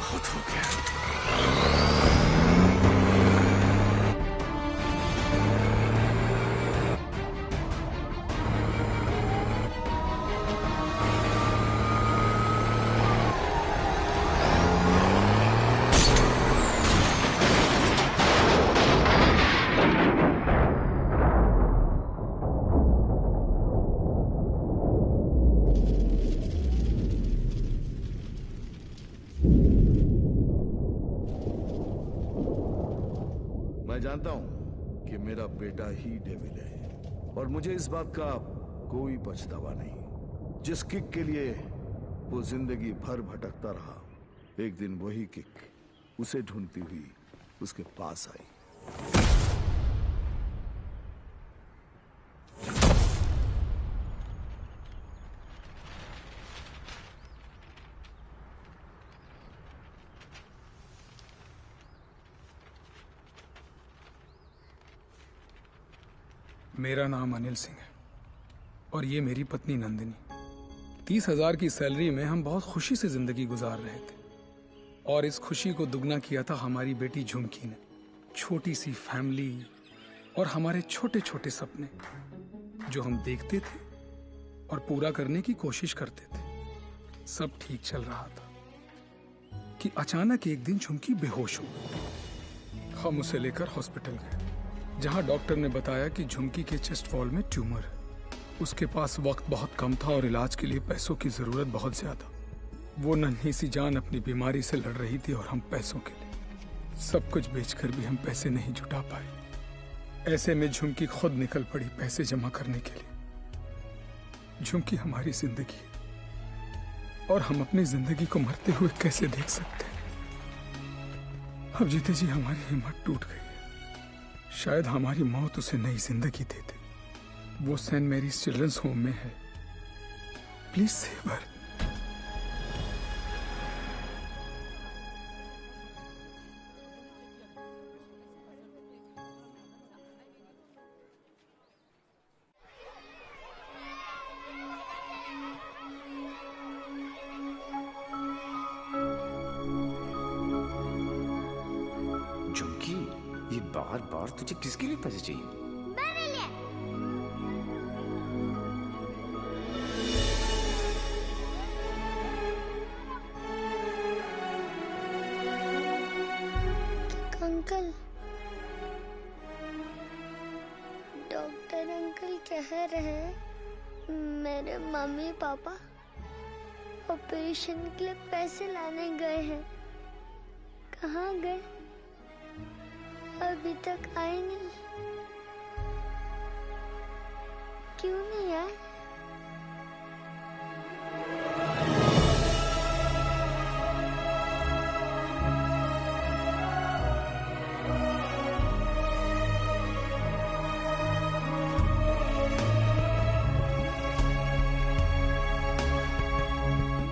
बहुत हो गया। मैं जानता हूं कि मेरा बेटा ही डेविल है और मुझे इस बात का कोई पछतावा नहीं। जिस किक के लिए वो जिंदगी भर भटकता रहा, एक दिन वही किक उसे ढूंढती हुई उसके पास आई। मेरा नाम अनिल सिंह है और ये मेरी पत्नी नंदिनी। 30,000 की सैलरी में हम बहुत खुशी से जिंदगी गुजार रहे थे और इस खुशी को दुगना किया था हमारी बेटी झुमकी ने। छोटी सी फैमिली और हमारे छोटे छोटे सपने जो हम देखते थे और पूरा करने की कोशिश करते थे। सब ठीक चल रहा था कि अचानक एक दिन झुमकी बेहोश हो गई। हम उसे लेकर हॉस्पिटल गए जहां डॉक्टर ने बताया कि झुमकी के चेस्ट वॉल में ट्यूमर है। उसके पास वक्त बहुत कम था और इलाज के लिए पैसों की जरूरत बहुत ज्यादा। वो नन्ही सी जान अपनी बीमारी से लड़ रही थी और हम पैसों के लिए सब कुछ बेचकर भी हम पैसे नहीं जुटा पाए। ऐसे में झुमकी खुद निकल पड़ी पैसे जमा करने के लिए। झुमकी हमारी जिंदगी है और हम अपनी जिंदगी को मरते हुए कैसे देख सकते हैं। अब जीते जी हमारी हिम्मत टूट गई है। शायद हमारी मौत उसे नई जिंदगी दे दे। वो सेंट मैरीज चिल्ड्रंस होम में है। Please save her. झुमकी, ये बार बार तुझे किसके लिए पैसे चाहिए? अंकल, डॉक्टर अंकल कह रहे हैं मेरे मम्मी पापा ऑपरेशन के लिए पैसे लाने गए हैं। कहाँ गए? अभी तक आए नहीं। क्यों नहीं आए?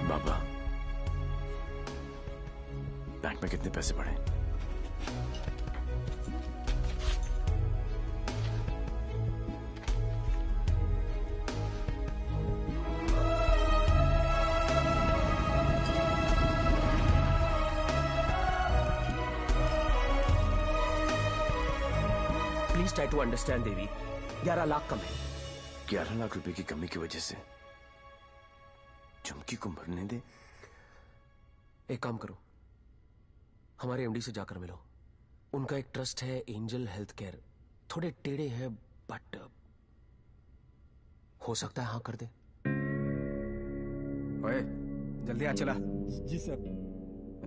बाबा, बैंक में कितने पैसे पड़े? प्लीज ट्राई टू अंडरस्टैंड देवी। 11 लाख कम है। 11 लाख रुपए की कमी की वजह से झुमकी को मरने दे? एक काम करो, हमारे एमडी से जाकर मिलो। उनका एक ट्रस्ट है एंजल हेल्थ केयर। थोड़े टेढ़े हैं बट हो सकता है हाँ कर दे। ओए, जल्दी आ चला। जी सर।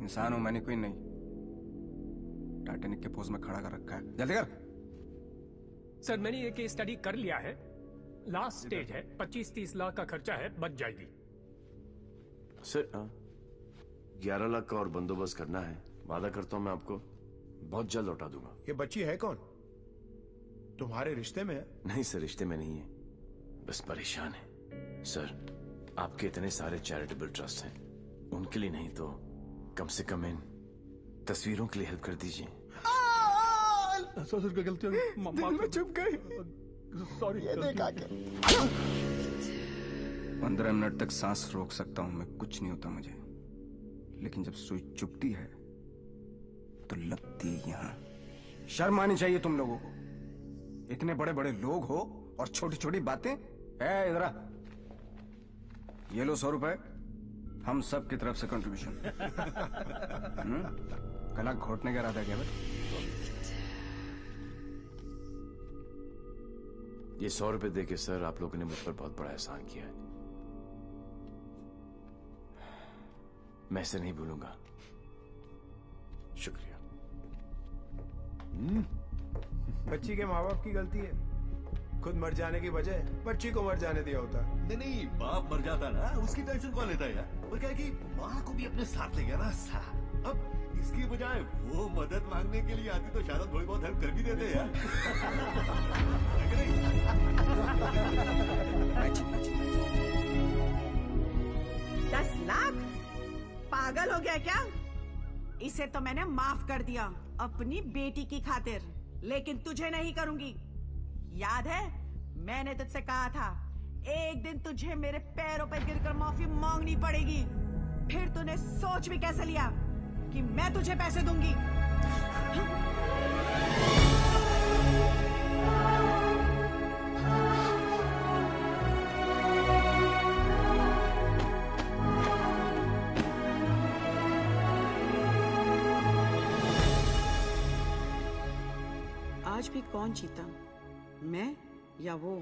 इंसान हूं मैंने, कोई नहीं। टाइटैनिक के पोज में खड़ा कर रखा है। जल्दी कर। सर, मैंने ये केस स्टडी कर लिया है। लास्ट स्टेज है। 25-30 लाख का खर्चा है, बच जाएगी। सर, 11 लाख का और बंदोबस्त करना है। वादा करता हूं मैं आपको बहुत जल्द लौटा दूंगा। ये बच्ची है कौन? तुम्हारे रिश्ते में है? नहीं सर, रिश्ते में नहीं है, बस परेशान है। सर, आपके इतने सारे चैरिटेबल ट्रस्ट हैं, उनके लिए नहीं तो कम से कम इन तस्वीरों के लिए हेल्प कर दीजिए। ससुर की गलती हो गई। दिल में चुप गई। सॉरी। 15 मिनट तक सांस रोक सकता हूं मैं, कुछ नहीं होता मुझे। लेकिन जब सुई चुभती है तो लगती है यहां। शर्म आनी चाहिए तुम लोगों को। इतने बड़े बड़े लोग हो और छोटी छोटी बातें। इधर आ, ये लो 100 रुपए, हम सब की तरफ से कंट्रीब्यूशन। गला घोटने का इरादा क्या भाई? ये 100 रुपए देके सर आप लोगों ने मुझ पर बहुत बड़ा एहसान किया है। मैं इसे नहीं भूलूंगा। शुक्रिया। बच्ची के माँ बाप की गलती है। खुद मर जाने की बजाय बच्ची को मर जाने दिया होता। नहीं, बाप मर जाता ना, उसकी टेंशन कौन लेता है यार? और क्या है कि माँ को भी अपने साथ ले गया ना साहब। अब इसकी बजाय वो मदद मांगने के लिए आती तो शायद थोड़ी बहुत हेल्प कर भी देते यार। 10 लाख? पागल हो गया क्या? इसे तो मैंने माफ कर दिया अपनी बेटी की खातिर, लेकिन तुझे नहीं करूंगी। याद है मैंने तुझसे कहा था एक दिन तुझे मेरे पैरों पर गिरकर माफी मांगनी पड़ेगी। फिर तूने सोच भी कैसे लिया कि मैं तुझे पैसे दूंगी? आज भी कौन जीता, मैं या वो?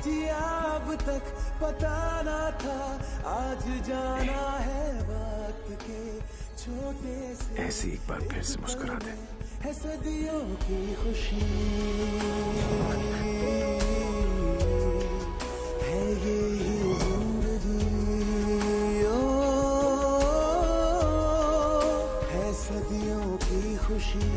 जिया अब तक पता ना था, आज जाना है वक्त के छोटे से। ऐसे एक बार फिर से मुस्कुरा दे। है सदियों की खुशी है ये ही जिंदगी, है सदियों की खुशी।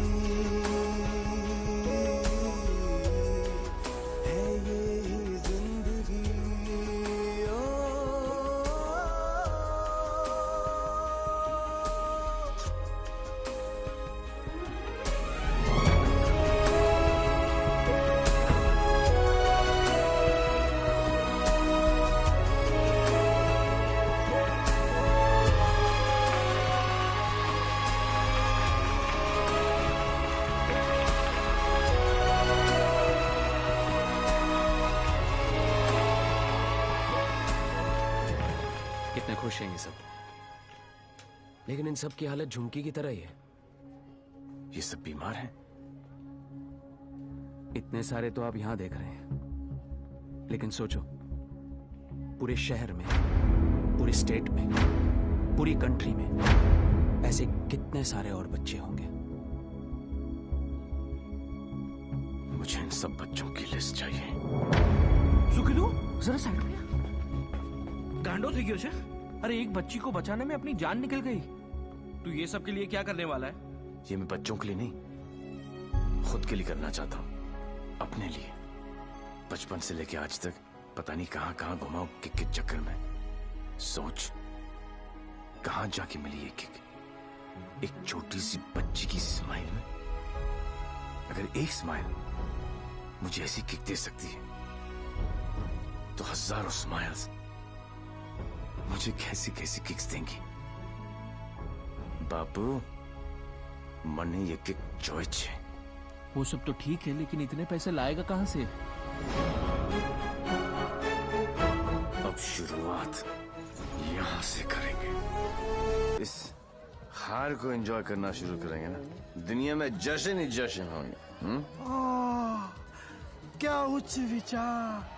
खुश हैं ये सब, लेकिन इन सब की हालत झुमकी की तरह ही है। ये सब बीमार हैं। इतने सारे तो आप यहां देख रहे हैं, लेकिन सोचो पूरे शहर में, पूरे स्टेट में, पूरी कंट्री में ऐसे कितने सारे और बच्चे होंगे। मुझे इन सब बच्चों की लिस्ट चाहिए। सुखिदू जरा साइड में। गांडो थी क्यों? अरे एक बच्ची को बचाने में अपनी जान निकल गई। तू ये सब के लिए क्या करने वाला है? ये मैं बच्चों के लिए नहीं, खुद के लिए करना चाहता हूं। अपने लिए। बचपन से लेके आज तक पता नहीं कहां कहां घुमाऊं किक के चक्कर में। सोच कहां जाके मिली ये किक। एक छोटी सी बच्ची की स्माइल में। अगर एक स्माइल मुझे ऐसी किक दे सकती है तो हजारों स्माइल्स मुझे कैसी कैसी किक्स देंगी। बाबू मने ये किक चॉइस है। वो सब तो ठीक है, लेकिन इतने पैसे लाएगा कहां से? अब शुरुआत यहां से करेंगे। इस हार को एंजॉय करना शुरू करेंगे ना, दुनिया में जश्न ही जश्न होंगे। क्या उच्च विचार।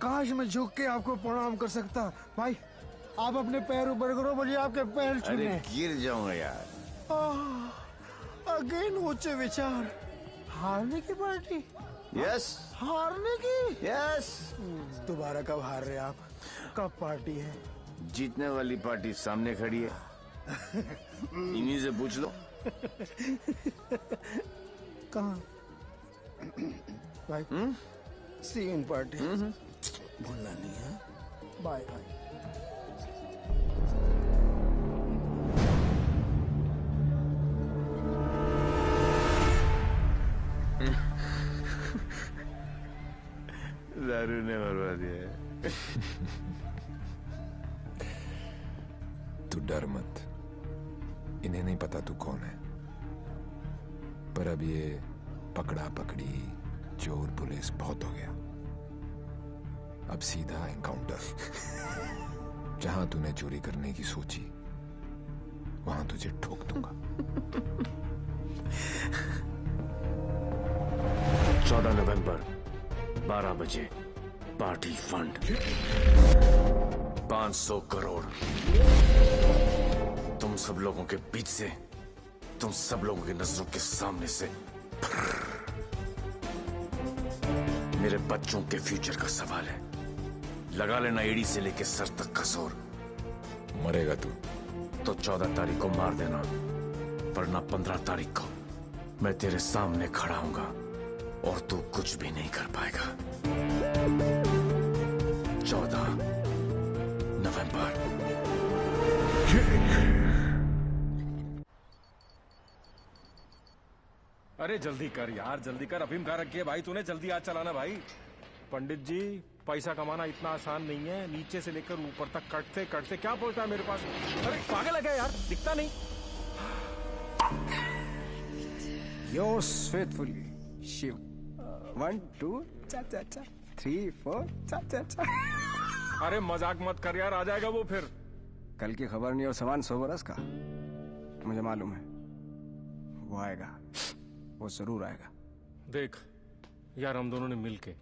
काश मैं झुक के आपको प्रणाम कर सकता। भाई आप अपने पैर ऊपर करो, मुझे आपके पैर छूने। अरे गिर जाऊंगा यार। अगेन उच्च विचार। हारने की पार्टी? यस। हारने की? यस। दोबारा कब हार रहे आप? कब पार्टी है? जीतने वाली पार्टी सामने खड़ी है, इन्हीं से पूछ लो। कहाँ? भाई सी इन पार्टी। भूलना नहीं है। Bye bye. दारू ने मरवा दिया। तू डर मत, इन्हें नहीं पता तू कौन है। पर अब ये पकड़ा पकड़ी चोर पुलिस बहुत हो गया। अब सीधा एनकाउंटर। जहां तूने चोरी करने की सोची वहां तुझे ठोक दूंगा। 14 नवंबर 12 बजे पार्टी फंड 500 करोड़ तुम सब लोगों के बीच से, तुम सब लोगों की नजरों के सामने से। मेरे बच्चों के फ्यूचर का सवाल है, लगा लेना एड़ी से लेके सर तक का जोर। मरेगा तू तो 14 तारीख को मार देना, वरना 15 तारीख को मैं तेरे सामने खड़ा हूंगा और तू कुछ भी नहीं कर पाएगा। 14 नवंबर। अरे जल्दी कर यार, जल्दी कर। अफीम खा रखी है भाई तूने, जल्दी आज चलाना भाई। पंडित जी पैसा कमाना इतना आसान नहीं है, नीचे से लेकर ऊपर तक कटते कटते क्या बोलता है मेरे पास। अरे पागल है क्या यार, दिखता नहीं। Yours faithfully Shiv. 1 2 3 4 4। अरे मजाक मत कर यार, आ जाएगा वो फिर। कल की खबर नहीं और सामान 100 बरस का। मुझे मालूम है वो आएगा, वो जरूर आएगा। देख यार, हम दोनों ने मिलके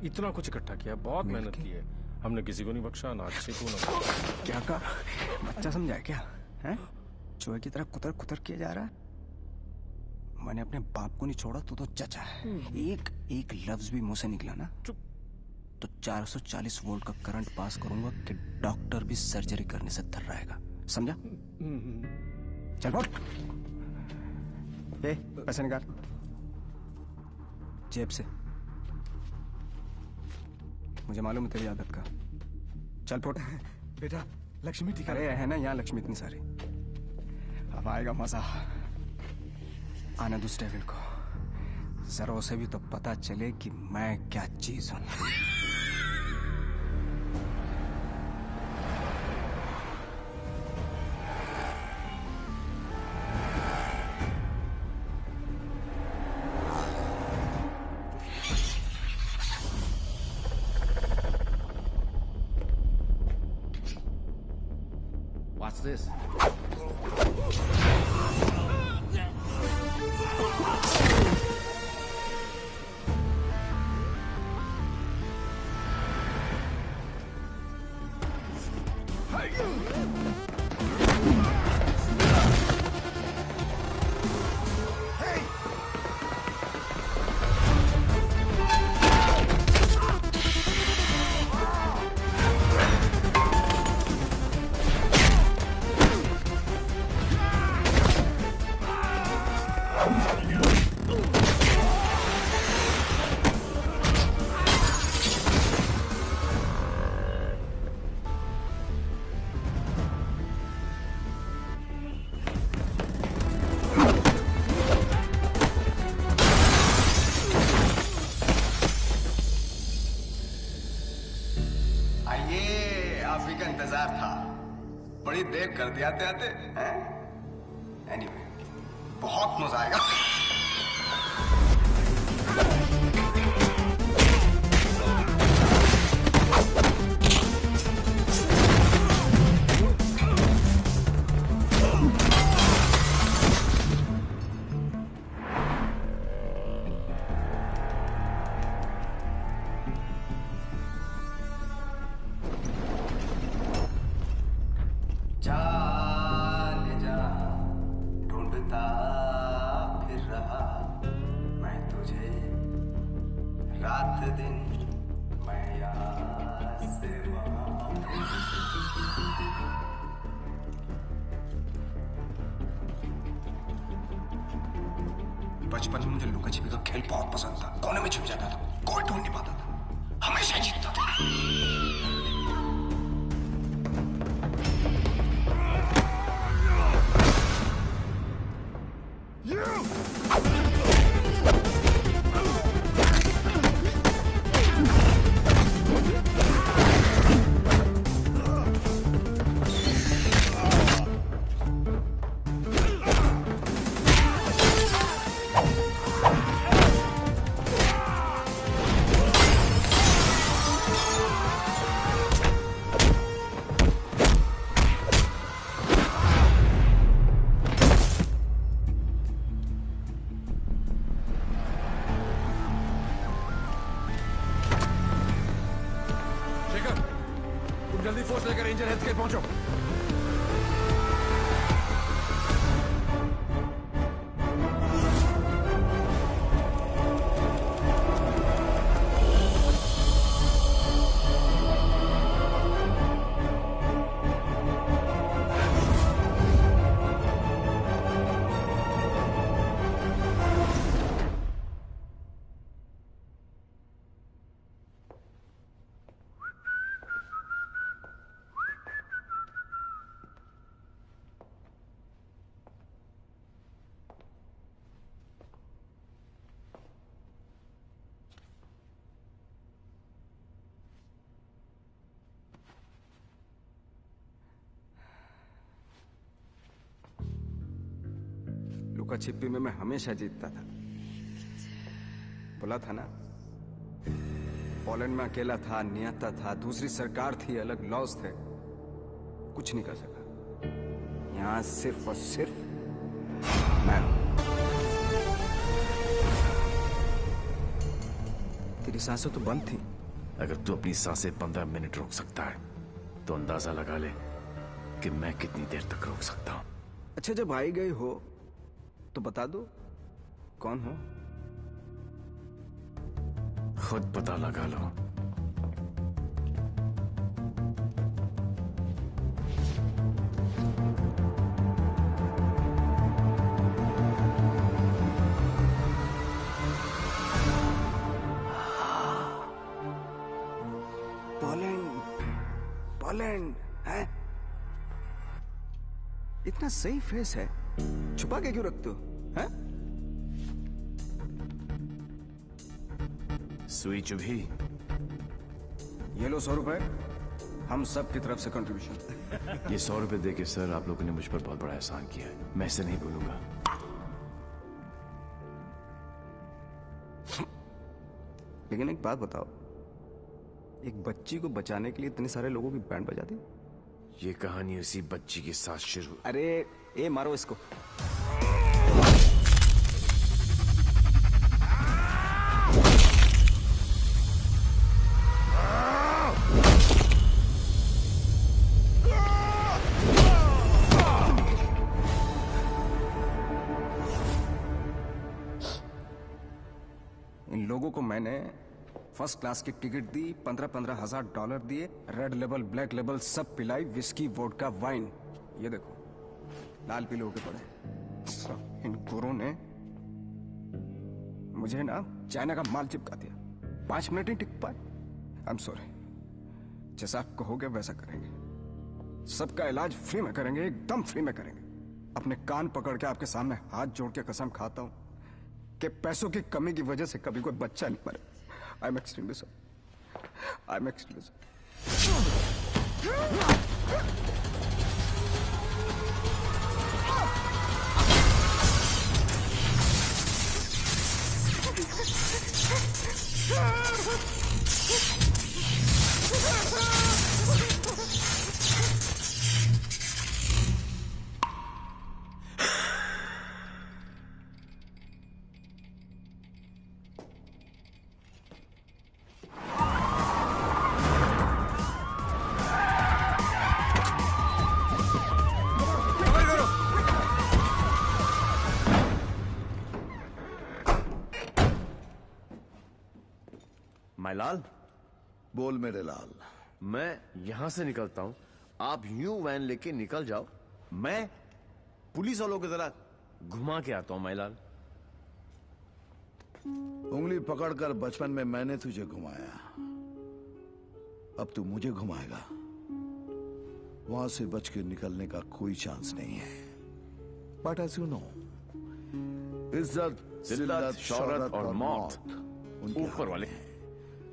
इतना कुछ इकट्ठा किया, बहुत मेहनत की है हमने, किसी को नहीं बख्शा, ना अच्छे को ना। क्या कहा? बच्चा समझा क्या है? चूहे की तरह कुतर कुतर किया जा रहा है। मैंने अपने बाप को नहीं छोड़ा तो चचा है। एक लफ्ज भी मुंह से निकला ना तो 440 वोल्ट का करंट पास करूंगा कि डॉक्टर भी सर्जरी करने से थर रहेगा, समझा? चल बोल। पैसे निकाल जेब से। मुझे मालूम है तेरी आदत का। चल फोट। बेटा लक्ष्मी ठीक अरे है ना यहाँ लक्ष्मी इतनी सारी। अब आएगा मजा। आने दूस डेविल को, जरा उसे भी तो पता चले कि मैं क्या चीज हूं। What's this? आइए, आप ही का इंतजार था। बड़ी देर कर दिया आते हैं। एनीवे, बहुत मजा आएगा। बचपन में मुझे लुका छिपी का खेल बहुत पसंद था। कोने में छुप जाता था, कोई ढूंढ नहीं पाता था, हमेशा जीतता था। जल्दी फोर्स लेकर रेंजर हेल्थ केयर पहुंचो। लुका छिपी में मैं हमेशा जीतता था। बोला था ना, पोलैंड में अकेला था, नियता था, दूसरी सरकार थी, अलग लॉज थे, कुछ नहीं कर सका। यहां सिर्फ और सिर्फ मैं। तेरी सांसें तो बंद थी। अगर तू अपनी सांसें 15 मिनट रोक सकता है तो अंदाजा लगा ले कि मैं कितनी देर तक रोक सकता हूं। अच्छा, जब आई गई हो तो बता दो कौन हो। खुद पता लगा लो। पोलैंड है? इतना सही फेस है, छुपा के क्यों रखते हो? हैं? सुई चुभी। ये लो 100 रुपए, हम सब की तरफ से कंट्रीब्यूशन। ये 100 रुपए देके सर, आप लोगों ने मुझ पर बहुत बड़ा एहसान किया है, मैं इसे नहीं भूलूंगा। लेकिन एक बात बताओ, एक बच्ची को बचाने के लिए इतने सारे लोगों की बैंड बजा दी? ये कहानी उसी बच्ची के साथ शुरू। अरे ए, मारो इसको। इन लोगों को मैंने फर्स्ट क्लास की टिकट दी, 15-15 हजार डॉलर दिए, रेड लेबल ब्लैक लेबल सब पिलाई, विस्की वोडका वाइन। ये देखो लाल पीले होके पड़े। इन गुरों ने मुझे ना चाइना का माल चिपका दिया, 5 मिनट ही टिक पाए। आई एम सॉरी, जैसा आप कहोगे वैसा करेंगे। सबका इलाज फ्री में करेंगे, एकदम फ्री में करेंगे। अपने कान पकड़ के आपके सामने हाथ जोड़ के कसम खाता हूं कि पैसों की कमी की वजह से कभी कोई बच्चा नहीं मरे। I am extremely sorry. I am extremely sorry. लाल, बोल मेरे लाल। मैं यहां से निकलता हूं, आप यूं वैन लेके निकल जाओ, मैं पुलिस वालों की तरह घुमा के आता हूं माईलाल। उंगली पकड़कर बचपन में मैंने तुझे घुमाया, अब तू मुझे घुमाएगा। वहां से बच के निकलने का कोई चांस नहीं है। बट एज यू नो, इज्जत, जिल्लत, शौहरत और मौत ऊपर वाले हैं।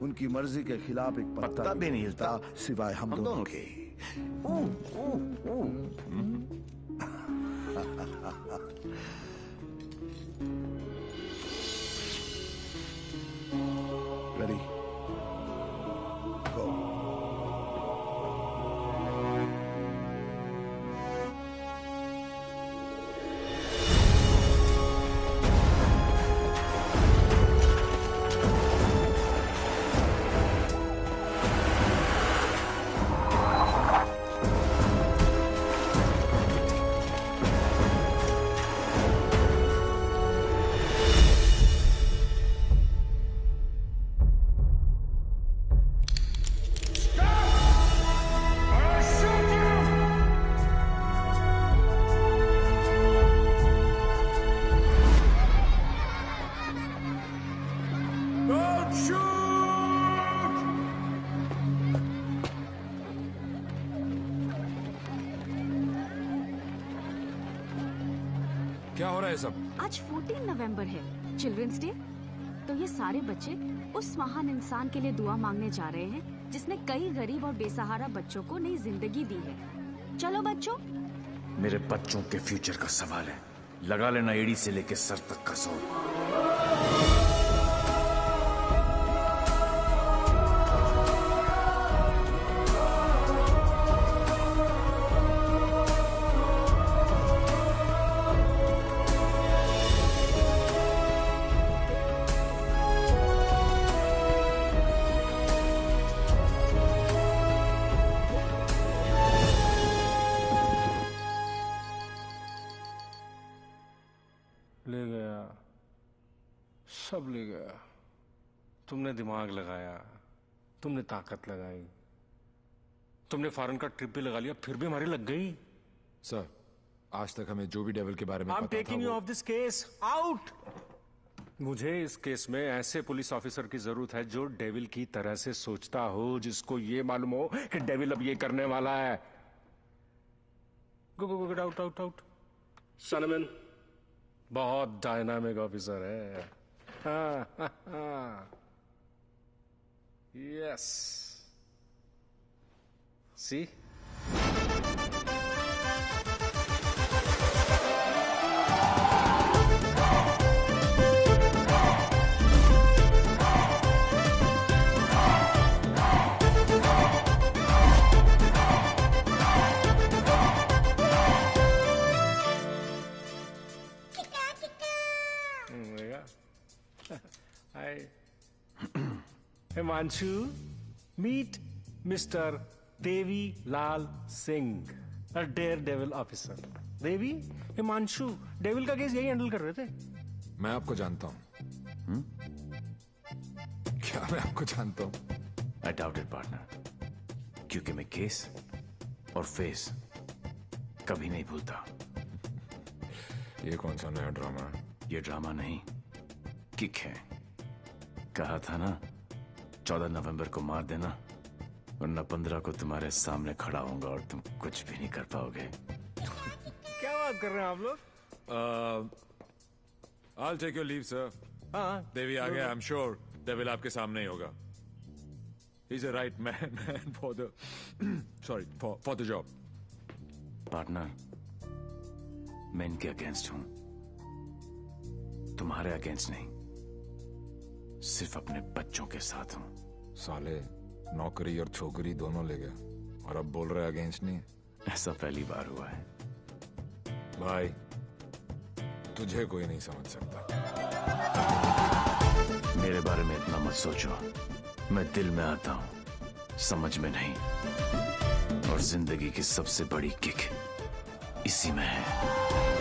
उनकी मर्जी के खिलाफ एक पत्ता भी नहीं हिलता सिवाय हम दोनों के। रेडी, गो। क्या हो रहा है सब? आज 14 नवंबर है, चिल्ड्रंस डे। तो ये सारे बच्चे उस महान इंसान के लिए दुआ मांगने जा रहे हैं जिसने कई गरीब और बेसहारा बच्चों को नई जिंदगी दी है। चलो बच्चों। मेरे बच्चों के फ्यूचर का सवाल है, लगा लेना एड़ी से लेके सर तक का जोर। ले गया, सब ले गया। तुमने दिमाग लगाया, तुमने ताकत लगाई, तुमने फॉरेन का ट्रिप भी लगा लिया, फिर भी हमारी लग गई। सर, आज तक हमें जो भी डेविल के बारे में I'm पता taking था you वो... off this case. Out! मुझे इस केस में ऐसे पुलिस ऑफिसर की जरूरत है जो डेविल की तरह से सोचता हो, जिसको ये मालूम हो कि डेविल अब ये करने वाला है। Go go go, out out out. सनमन बहुत डायनामिक ऑफिसर है। Yes, see Himanshu, meet Mr. Devi Lal Singh, a daredevil officer. Devi, Himanshu devil का केस यही हैंडल कर रहे थे। मैं आपको जानता हूं। क्या मैं आपको जानता हूं? I doubt it, partner. क्योंकि मैं केस और फेस कभी नहीं भूलता। ये कौन सा नया ड्रामा है? ये ड्रामा नहीं, किक है। कहा था ना, 14 नवंबर को मार देना, वरना 15 को तुम्हारे सामने खड़ा होऊंगा और तुम कुछ भी नहीं कर पाओगे। क्या बात कर रहे हैं आप लोग? I'll take your leave, sir. हाँ, देवी आ गया, I'm sure डेविल आपके सामने ही होगा। He's a right man for the for the job. Partner, मैं इनके अगेंस्ट हूं, तुम्हारे अगेंस्ट नहीं, सिर्फ अपने बच्चों के साथ हूं। साले नौकरी और छोकरी दोनों ले गया और अब बोल रहे अगेंस्ट नहीं। ऐसा पहली बार हुआ है। भाई तुझे कोई नहीं समझ सकता। मेरे बारे में इतना मत सोचो, मैं दिल में आता हूं, समझ में नहीं। और जिंदगी की सबसे बड़ी किक इसी में है।